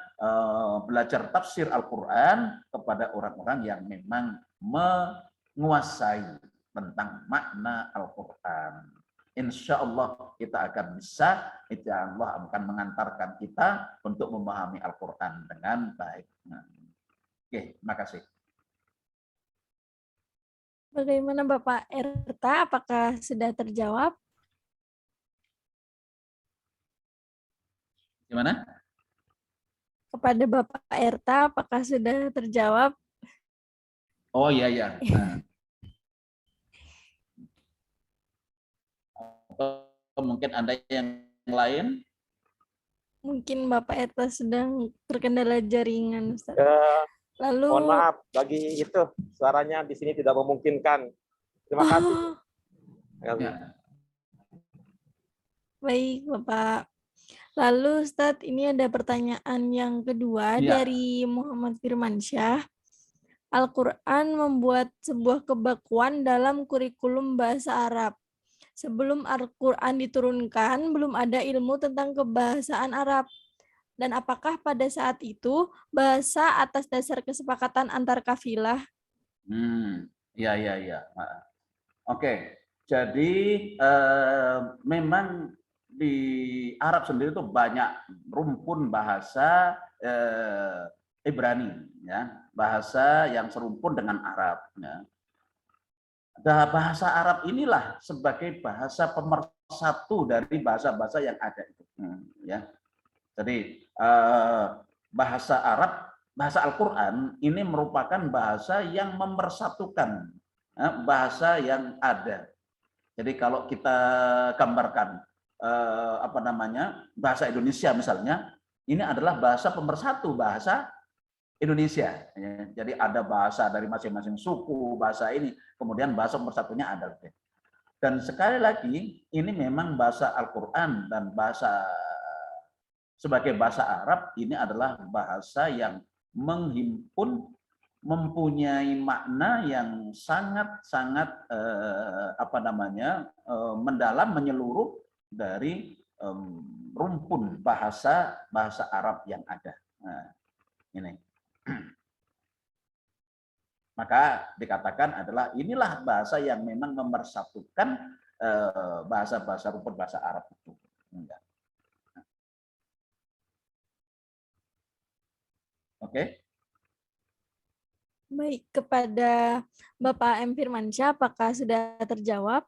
D: belajar tafsir Al-Quran kepada orang-orang yang memang menguasai tentang makna Al-Quran. Insya Allah kita akan bisa, insya Allah akan mengantarkan kita untuk memahami Al-Quran dengan baik. Oke, terima kasih.
B: Bagaimana Bapak Erta? Apakah sudah terjawab?
D: Gimana?
B: Kepada Bapak Erta, apakah sudah terjawab?
D: Oh iya iya. Nah, atau mungkin Anda yang lain?
B: Mungkin Bapak Erta sedang terkendala jaringan, Ustaz. Lalu,
C: Mohon maaf, bagi itu suaranya di sini tidak memungkinkan. Terima kasih.
D: Ya.
B: baik Bapak. Lalu Ustadz, ini ada pertanyaan yang kedua
D: Iya.
B: dari Muhammad Firmansyah. Al-Quran membuat sebuah kebakuan dalam kurikulum bahasa Arab. Sebelum Al-Quran diturunkan, belum ada ilmu tentang kebahasaan Arab. Dan apakah pada saat itu bahasa atas dasar kesepakatan antar kafilah?
D: Ya ya ya. Oke. Jadi memang di Arab sendiri itu banyak rumpun bahasa Ibrani, ya, bahasa yang serumpun dengan Arab. Ya. Nah, bahasa Arab inilah sebagai bahasa pemersatu dari bahasa-bahasa yang ada itu. Ya. Jadi bahasa Arab, bahasa Al-Quran ini merupakan bahasa yang memersatukan bahasa yang ada. Jadi kalau kita gambarkan bahasa Indonesia misalnya, ini adalah bahasa pemersatu bahasa Indonesia. Jadi ada bahasa dari masing-masing suku, bahasa ini, kemudian bahasa pemersatunya ada. Dan sekali lagi, ini memang bahasa Al-Quran dan bahasa sebagai bahasa Arab, ini adalah bahasa yang menghimpun, mempunyai makna yang sangat-sangat mendalam, menyeluruh dari rumpun bahasa Arab yang ada. Nah, ini. Maka dikatakan adalah inilah bahasa yang memang memersatukan bahasa-bahasa rumpun bahasa Arab itu. Oke.
B: Baik, kepada Bapak M. Firmansyah, apakah sudah terjawab?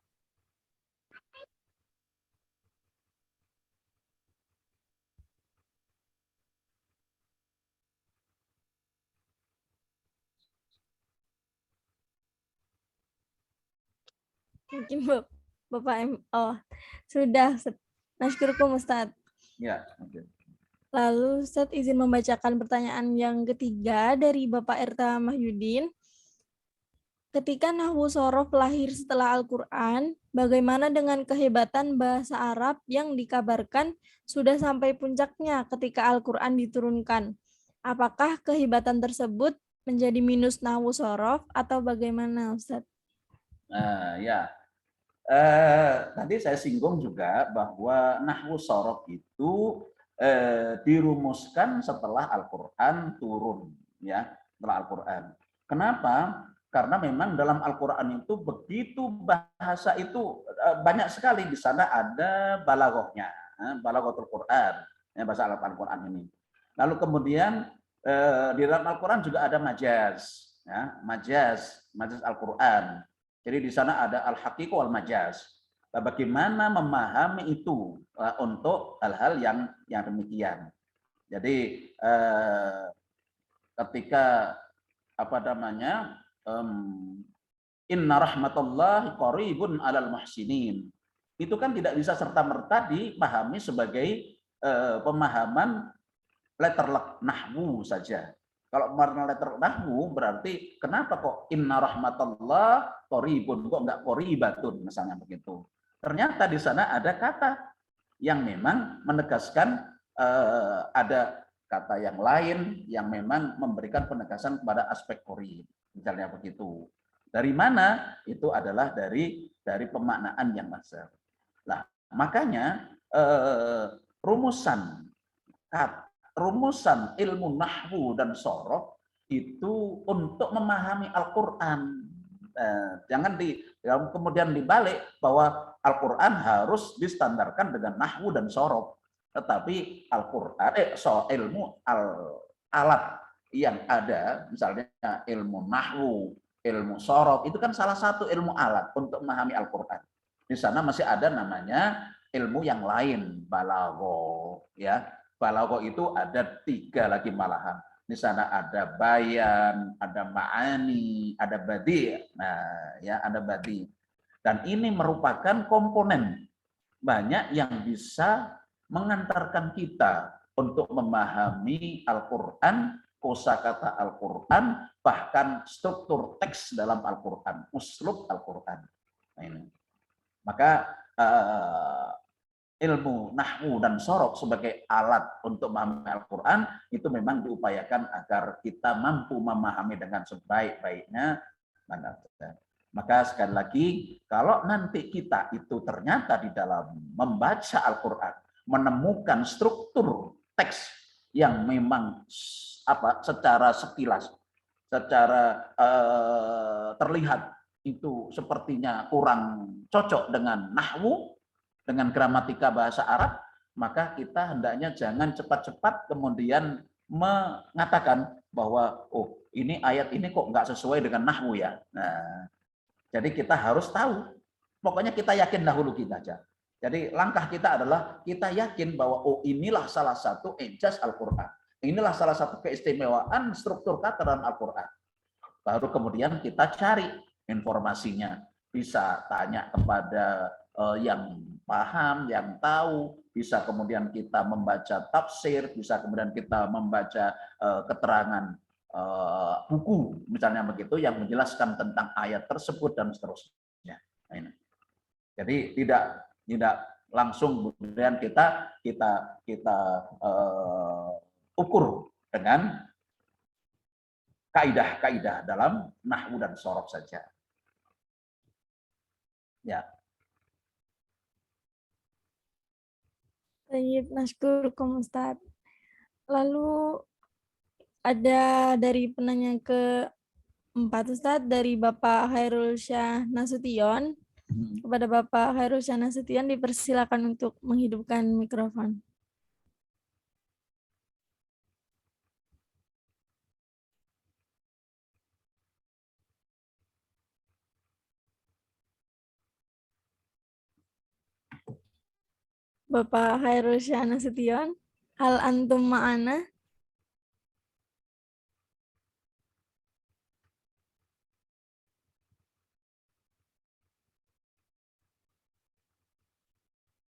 B: Mungkin Bapak M. Oh, sudah. Nasyurukum Ustadz.
D: Ya, oke.
B: Lalu Ustadz izin membacakan pertanyaan yang ketiga dari Bapak Erta Mahyudin. Ketika Nahwu Shorof lahir setelah Al-Quran, bagaimana dengan kehebatan bahasa Arab yang dikabarkan sudah sampai puncaknya ketika Al-Quran diturunkan? Apakah kehebatan tersebut menjadi minus Nahwu Shorof atau bagaimana, Ustadz?
D: Ya, tadi saya singgung juga bahwa Nahwu Shorof itu dirumuskan setelah Al-Quran turun, ya, setelah Al-Quran. Kenapa? Karena memang dalam Al-Quran itu begitu bahasa itu banyak sekali. Di sana ada balaghahnya, balaghatul Quran, bahasa Al-Quran ini. Lalu kemudian di dalam Al-Quran juga ada majaz, ya, majaz Al-Quran. Jadi di sana ada al-haqiqah wal majaz. Bagaimana memahami itu untuk hal-hal yang demikian. Jadi ketika inna rahmatallahi qaribun alal muhsinin, itu kan tidak bisa serta-merta dipahami sebagai pemahaman letter nahwu saja. Kalau makna letter nahwu berarti kenapa kok inna rahmatallah qaribun, kok enggak qaribatun misalnya begitu. Ternyata di sana ada kata yang memang menegaskan ada kata yang lain yang memang memberikan penegasan kepada aspek qarib. Misalnya begitu. Dari mana? Itu adalah dari pemaknaan yang dasar. Nah, makanya rumusan ilmu nahwu dan shorof itu untuk memahami Al-Quran. Jangan kemudian dibalik bahwa Al-Quran harus distandarkan dengan nahwu dan shorof. Tetapi Al-Quran, ilmu alat yang ada, misalnya ilmu nahwu, ilmu sorot, itu kan salah satu ilmu alat untuk memahami Al-Quran. Di sana masih ada namanya ilmu yang lain, balaghah, ya. Balaghah itu ada 3 lagi malahan. Di sana ada bayan, ada ma'ani, ada badi'. Nah, ya ada badi'. Dan ini merupakan komponen banyak yang bisa mengantarkan kita untuk memahami Al-Quran, kosakata Al-Quran, bahkan struktur teks dalam Al-Quran, uslub Al-Quran. Nah, ini. Maka ilmu nahwu dan sorok sebagai alat untuk memahami Al-Quran itu memang diupayakan agar kita mampu memahami dengan sebaik-baiknya. Maka sekali lagi, kalau nanti kita itu ternyata di dalam membaca Al-Quran menemukan struktur teks yang memang secara sekilas, secara terlihat itu sepertinya kurang cocok dengan nahwu, dengan gramatika bahasa Arab, maka kita hendaknya jangan cepat-cepat kemudian mengatakan bahwa oh ini ayat ini kok nggak sesuai dengan nahwu ya. Nah, jadi kita harus tahu, pokoknya kita yakin dahulu kita aja. Jadi langkah kita adalah kita yakin bahwa oh inilah salah satu ijaz Al-Quran. Inilah salah satu keistimewaan struktur kata dalam Al-Quran. Baru kemudian kita cari informasinya. Bisa tanya kepada yang paham, yang tahu. Bisa kemudian kita membaca tafsir, bisa kemudian kita membaca keterangan buku, misalnya begitu, yang menjelaskan tentang ayat tersebut dan seterusnya. Nah, ini. Jadi tidak langsung kemudian kita ukur dengan kaidah-kaidah dalam nahwu dan sorab saja. Ya.
B: Baik, nasykurukum Ustaz. Lalu ada dari penanya ke-4 Ustaz, dari Bapak Khairul Syah Nasution. Kepada Bapak Khairul Syah Nasution dipersilakan untuk menghidupkan mikrofon. Bapak Khairul Syah Nasution, hal antum ma'ana?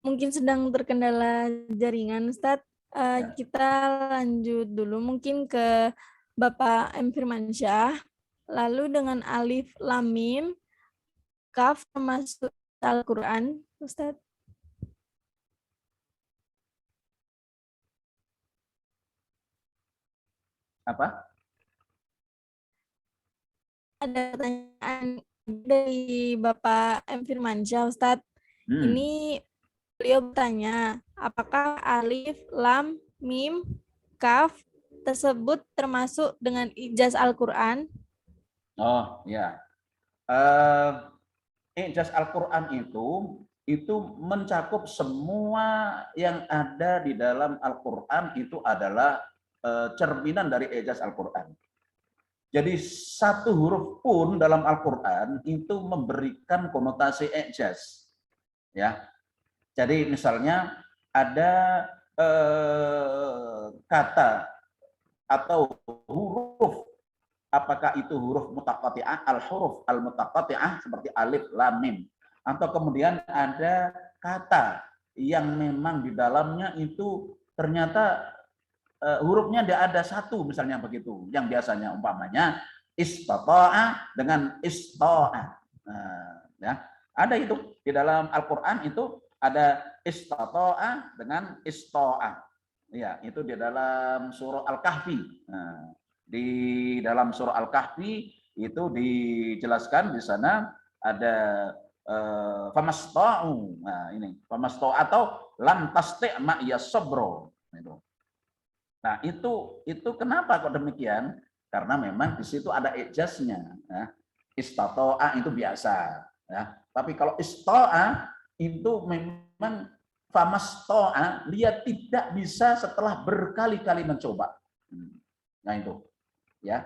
B: Mungkin sedang terkendala jaringan, Ustadz. Kita lanjut dulu mungkin ke Bapak M. Firmansyah. Lalu dengan alif, lam, mim, kaf termasuk Al-Quran, Ustadz.
D: Apa?
B: Ada pertanyaan dari Bapak M. Firmansyah, Ustadz. Ini beliau bertanya, apakah alif, lam, mim, kaf tersebut termasuk dengan ijaz Al-Quran?
D: Oh ya, ijaz Al-Quran itu mencakup semua yang ada di dalam Al-Quran itu adalah cerminan dari ijaz Al-Quran. Jadi satu huruf pun dalam Al-Quran itu memberikan konotasi ijaz. Ya, jadi misalnya ada kata atau huruf, apakah itu huruf mutaqati'ah, al-huruf al-mutaqati'ah seperti alif, lam, mim, atau kemudian ada kata yang memang di dalamnya itu ternyata hurufnya tidak ada satu, misalnya begitu, yang biasanya umpamanya istata'a dengan ista'a. Nah, ya, ada itu di dalam Al-Quran, itu ada istata'a dengan ista'a. Ya, itu di dalam surah Al-Kahfi. Nah, di dalam surah Al-Kahfi itu dijelaskan di sana ada famasta'u. Nah, ini famasta'u atau lam tasti' ma yasabro. Nah, itu kenapa kok demikian? Karena memang di situ ada ijaznya. Ya. Istata'a itu biasa. Ya. Tapi kalau ista'a itu memang famasto'a, dia tidak bisa setelah berkali-kali mencoba. Nah itu, ya.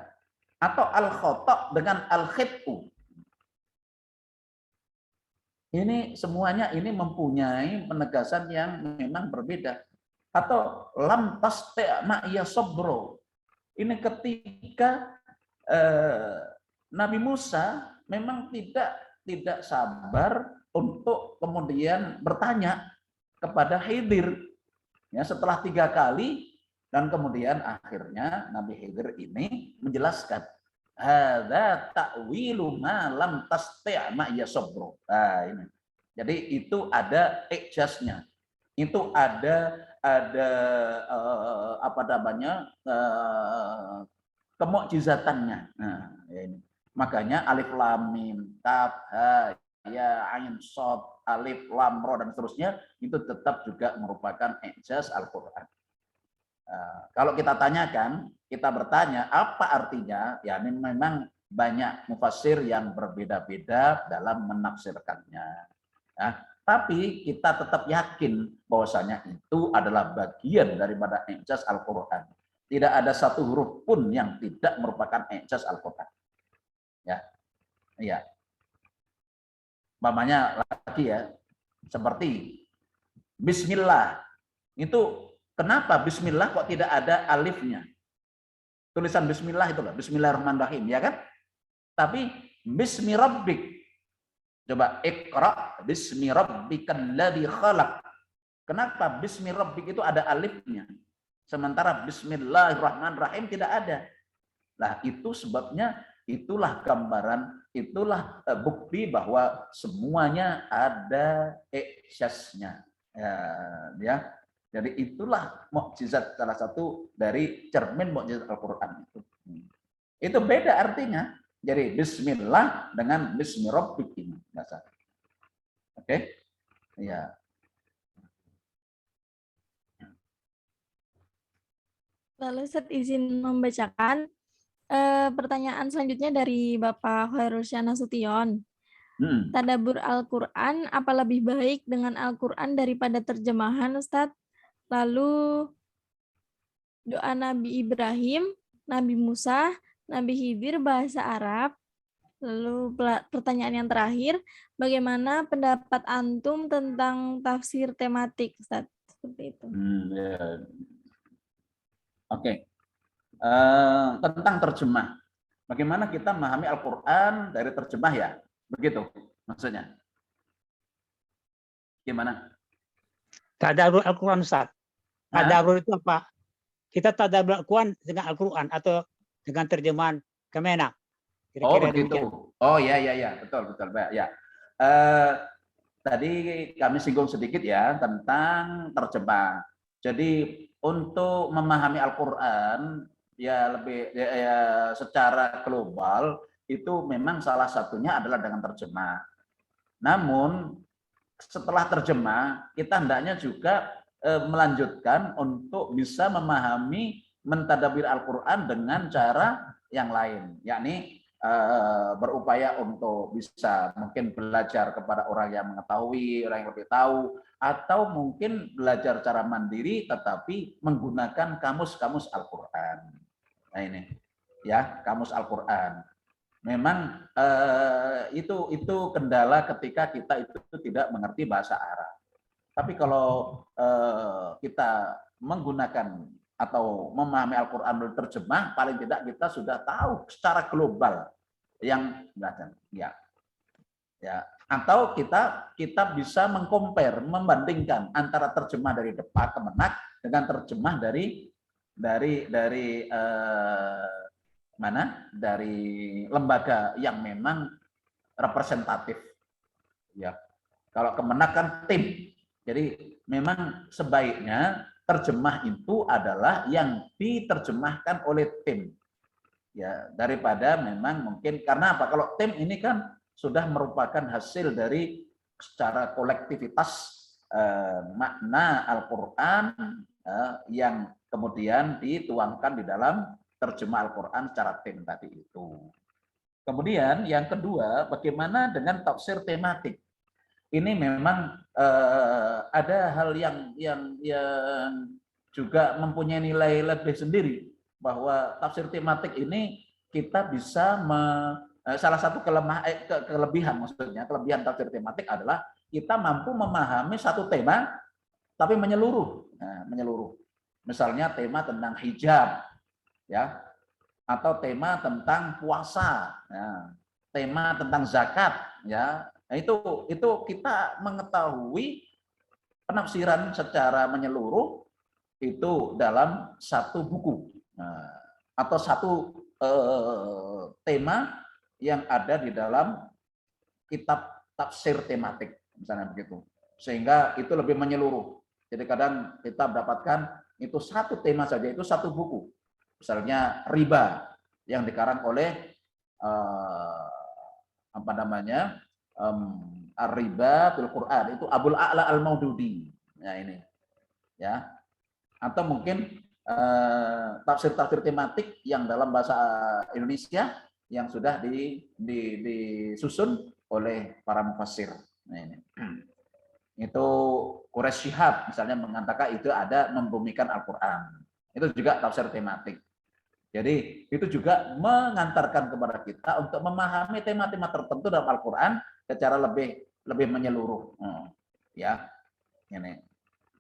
D: atau al-khata' dengan al-khit'u. Ini semuanya ini mempunyai penegasan yang memang berbeda. Atau lam tasti' ma'iya sabro. Ini ketika Nabi Musa memang tidak sabar untuk kemudian bertanya kepada Khidir. Ya, setelah 3 kali dan kemudian akhirnya Nabi Khidir ini menjelaskan, hadza ta'wilu ma lam tasti' ma'iya sabro. Nah, ini. Jadi itu ada ijaznya. Itu ada apa namanya? Kemukjizatannya. Nah, ini. Makanya alif lam mim kaf ha ya ain shad alif lam ra dan seterusnya itu tetap juga merupakan ijaz Al-Qur'an. Kalau kita tanyakan, kita bertanya apa artinya, ya ini memang banyak mufassir yang berbeda-beda dalam menafsirkannya. Nah, tapi kita tetap yakin bahwasanya itu adalah bagian daripada ijaz Al-Qur'an. Tidak ada satu huruf pun yang tidak merupakan ijaz Al-Qur'an. Ya. Iya. Mamanya lagi ya. Seperti bismillah. Itu kenapa bismillah kok tidak ada alifnya? Tulisan bismillah itu loh, bismillahirrahmanirrahim, ya kan? Tapi bismi rabbik. Coba iqra bismi rabbikal ladzi khalaq. Kenapa bismi rabbik itu ada alifnya? Sementara bismillahirrahmanirrahim tidak ada. Nah, itu sebabnya, itulah gambaran, itulah bukti bahwa semuanya ada ijaznya. Ya. Jadi itulah mukjizat, salah satu dari cermin mukjizat Al-Qur'an itu. Itu beda artinya. Jadi bismillah dengan bismi rabbik ini. Oke? Ya.
B: Lalu Ustaz izin membacakan pertanyaan selanjutnya dari Bapak Khairulsyah Nasution. Tadabbur Al-Quran, apa lebih baik dengan Al-Quran daripada terjemahan, Ustaz? Lalu doa Nabi Ibrahim, Nabi Musa, Nabi Khidir bahasa Arab. Lalu pertanyaan yang terakhir, bagaimana pendapat antum tentang tafsir tematik, Ustaz? Seperti itu.
D: Ya. Oke. Tentang terjemah. Bagaimana kita memahami Al-Quran dari terjemah ya? Begitu maksudnya. Gimana?
F: Tadabbur Al-Quran, Ustaz. Tadabbur itu apa? Kita tadabbur Al-Quran dengan Al-Quran atau dengan terjemahan Kemenak?
D: Oh begitu. Oh ya, betul. Ya. Tadi kami singgung sedikit ya tentang terjemah. Jadi untuk memahami Al-Quran ya lebih ya, secara global itu memang salah satunya adalah dengan terjemah. Namun setelah terjemah kita hendaknya juga melanjutkan untuk bisa memahami mentadabbir Al-Quran dengan cara yang lain, yakni berupaya untuk bisa mungkin belajar kepada orang yang mengetahui, orang yang lebih tahu, atau mungkin belajar cara mandiri tetapi menggunakan kamus-kamus Al-Quran. Nah ini ya, kamus Al-Quran. Memang itu kendala ketika kita itu tidak mengerti bahasa Arab. Tapi kalau kita menggunakan atau memahami Al-Quran melalui terjemah, paling tidak kita sudah tahu secara global yang belajar. Ya. Atau kita bisa mengcompare, membandingkan antara terjemah dari Depak Kemenak dengan terjemah dari lembaga yang memang representatif. Ya. Kalau Kemenak kan tim. Jadi memang sebaiknya terjemah itu adalah yang diterjemahkan oleh tim. Ya, daripada memang mungkin karena apa? Kalau tim ini kan sudah merupakan hasil dari secara kolektivitas makna Al-Qur'an yang kemudian dituangkan di dalam terjemah Al-Qur'an secara tim tadi itu. Kemudian yang kedua, bagaimana dengan tafsir tematik? Ini memang ada hal yang juga mempunyai nilai lebih sendiri, bahwa tafsir tematik ini kita bisa salah satu kelebihan maksudnya, kelebihan tafsir tematik adalah kita mampu memahami satu tema tapi menyeluruh. Nah, menyeluruh. Misalnya tema tentang hijab, ya, atau tema tentang puasa, ya, tema tentang zakat, ya. Nah, itu kita mengetahui penafsiran secara menyeluruh itu dalam satu buku, nah, atau satu tema yang ada di dalam kitab tafsir tematik, misalnya begitu. Sehingga itu lebih menyeluruh. Jadi kadang kita mendapatkan itu satu tema saja, itu satu buku. Misalnya riba yang dikarang oleh apa namanya, Ar-Riba fil Quran, itu Abul A'la Al-Maududi. Nah ini, ya. Atau mungkin tafsir-tafsir tematik yang dalam bahasa Indonesia yang sudah disusun oleh para mufassir. Nah ini. Itu Quraisy Shihab misalnya mengatakan itu ada membumikan Al-Quran. Itu juga tafsir tematik. Jadi itu juga mengantarkan kepada kita untuk memahami tema-tema tertentu dalam Al-Quran secara lebih menyeluruh. Ya, ini.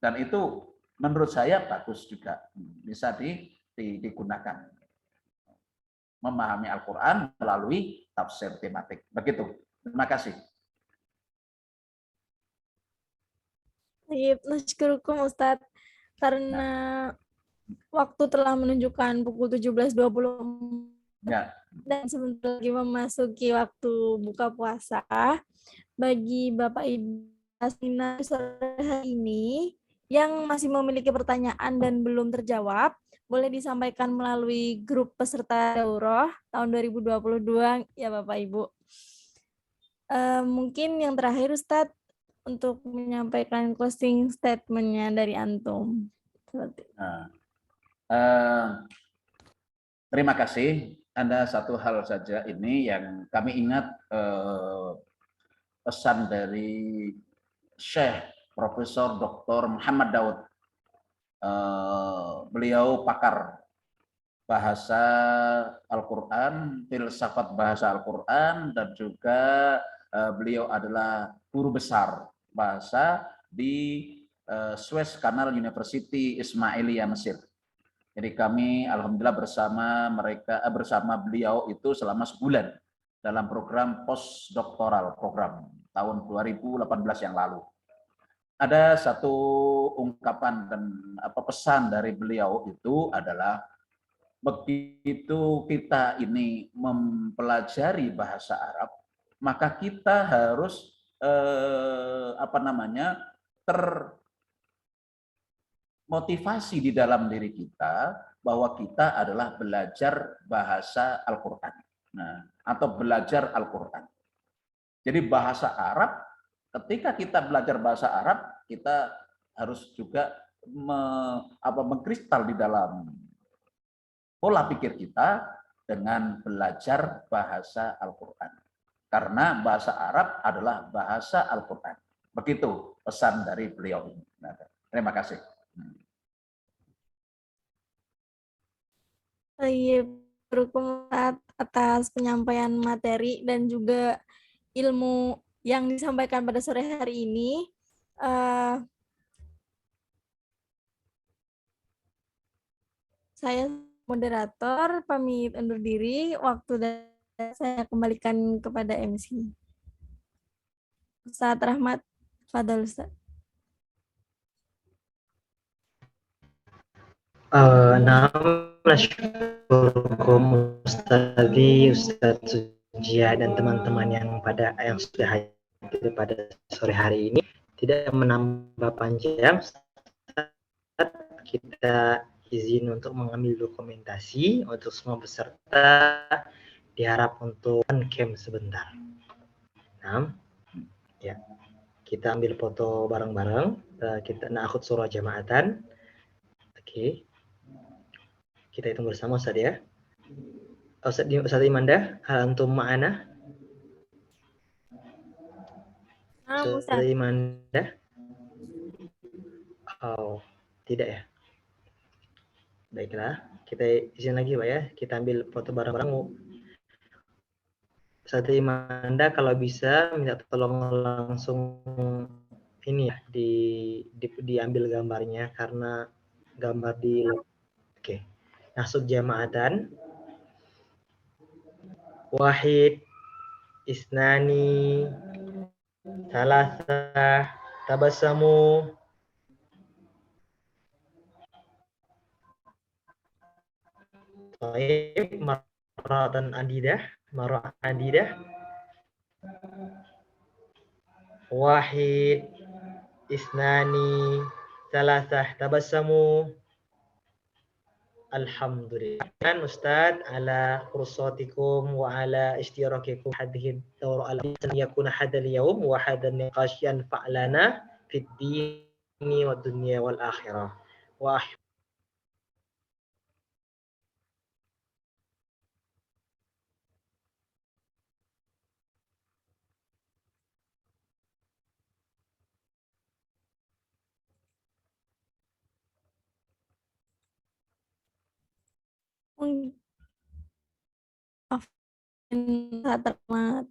D: Dan itu menurut saya bagus juga, bisa digunakan. Memahami Al-Quran melalui tafsir tematik. Begitu. Terima kasih.
B: Baik, nasyukurukum Ustadz. Karena waktu telah menunjukkan pukul 17.20
D: Ya.
B: dan sebentar lagi memasuki waktu buka puasa. Bagi Bapak Ibu seminar sore hari ini yang masih memiliki pertanyaan dan belum terjawab, boleh disampaikan melalui grup peserta daurah tahun 2022 ya Bapak Ibu. Mungkin yang terakhir Ustadz untuk menyampaikan closing statement-nya dari Antum.
D: Terima kasih. Ada satu hal saja ini yang kami ingat, pesan dari Syekh Profesor Dr. Muhammad Daud. Beliau pakar bahasa Al-Quran, filsafat bahasa Al-Quran, dan juga beliau adalah guru besar bahasa di Suez Canal University Ismailiyah Mesir. Jadi kami alhamdulillah bersama beliau itu selama sebulan dalam program postdoktoral program tahun 2018 yang lalu. Ada satu ungkapan dan pesan dari beliau itu adalah begitu kita ini mempelajari bahasa Arab, maka kita harus termotivasi di dalam diri kita bahwa kita adalah belajar bahasa Al-Quran, atau belajar Al-Quran. Jadi bahasa Arab, ketika kita belajar bahasa Arab, kita harus juga mengkristal di dalam pola pikir kita dengan belajar bahasa Al-Quran. Karena bahasa Arab adalah bahasa Al-Quran. Begitu pesan dari beliau ini. Terima kasih.
B: Atas penyampaian materi dan juga ilmu yang disampaikan pada sore hari ini. Saya moderator pamit undur diri, waktu dan saya kembalikan kepada MC. Ustadz Rahmat, fadhal Ustadz.
A: Ustadz Sujia dan teman-teman yang sudah hadir pada sore hari ini. Tidak menambah panjang, kita izin untuk mengambil dokumentasi untuk semua peserta, diharap untuk on-cam sebentar. Ya, kita ambil foto bareng-bareng. Kita na'khud surah jamaatan. Oke. Kita hitung bersama Ustaz ya. Ustaz Imanda, hal antum ma'ana? Ustaz Imanda? Oh, tidak ya. Baiklah, kita izin lagi Pak ya, kita ambil foto bareng-bareng. Ustaz Imanda kalau bisa minta tolong langsung ini ya diambil gambarnya karena gambar di oke. Nasub jama'atan wahid isnani salasa tabasamu Taib maratan adidah wahid isnani salasah tabasamu. Alhamdulillah. Dan Ustaz ala kursatikum wa ala ishtirakikum hadhihi dawra al yakuna hadal yawm wa hadal niqash yanfa'lana fid dini wad dunya wal akhirah. Wa
B: Maaf, saat terlambat.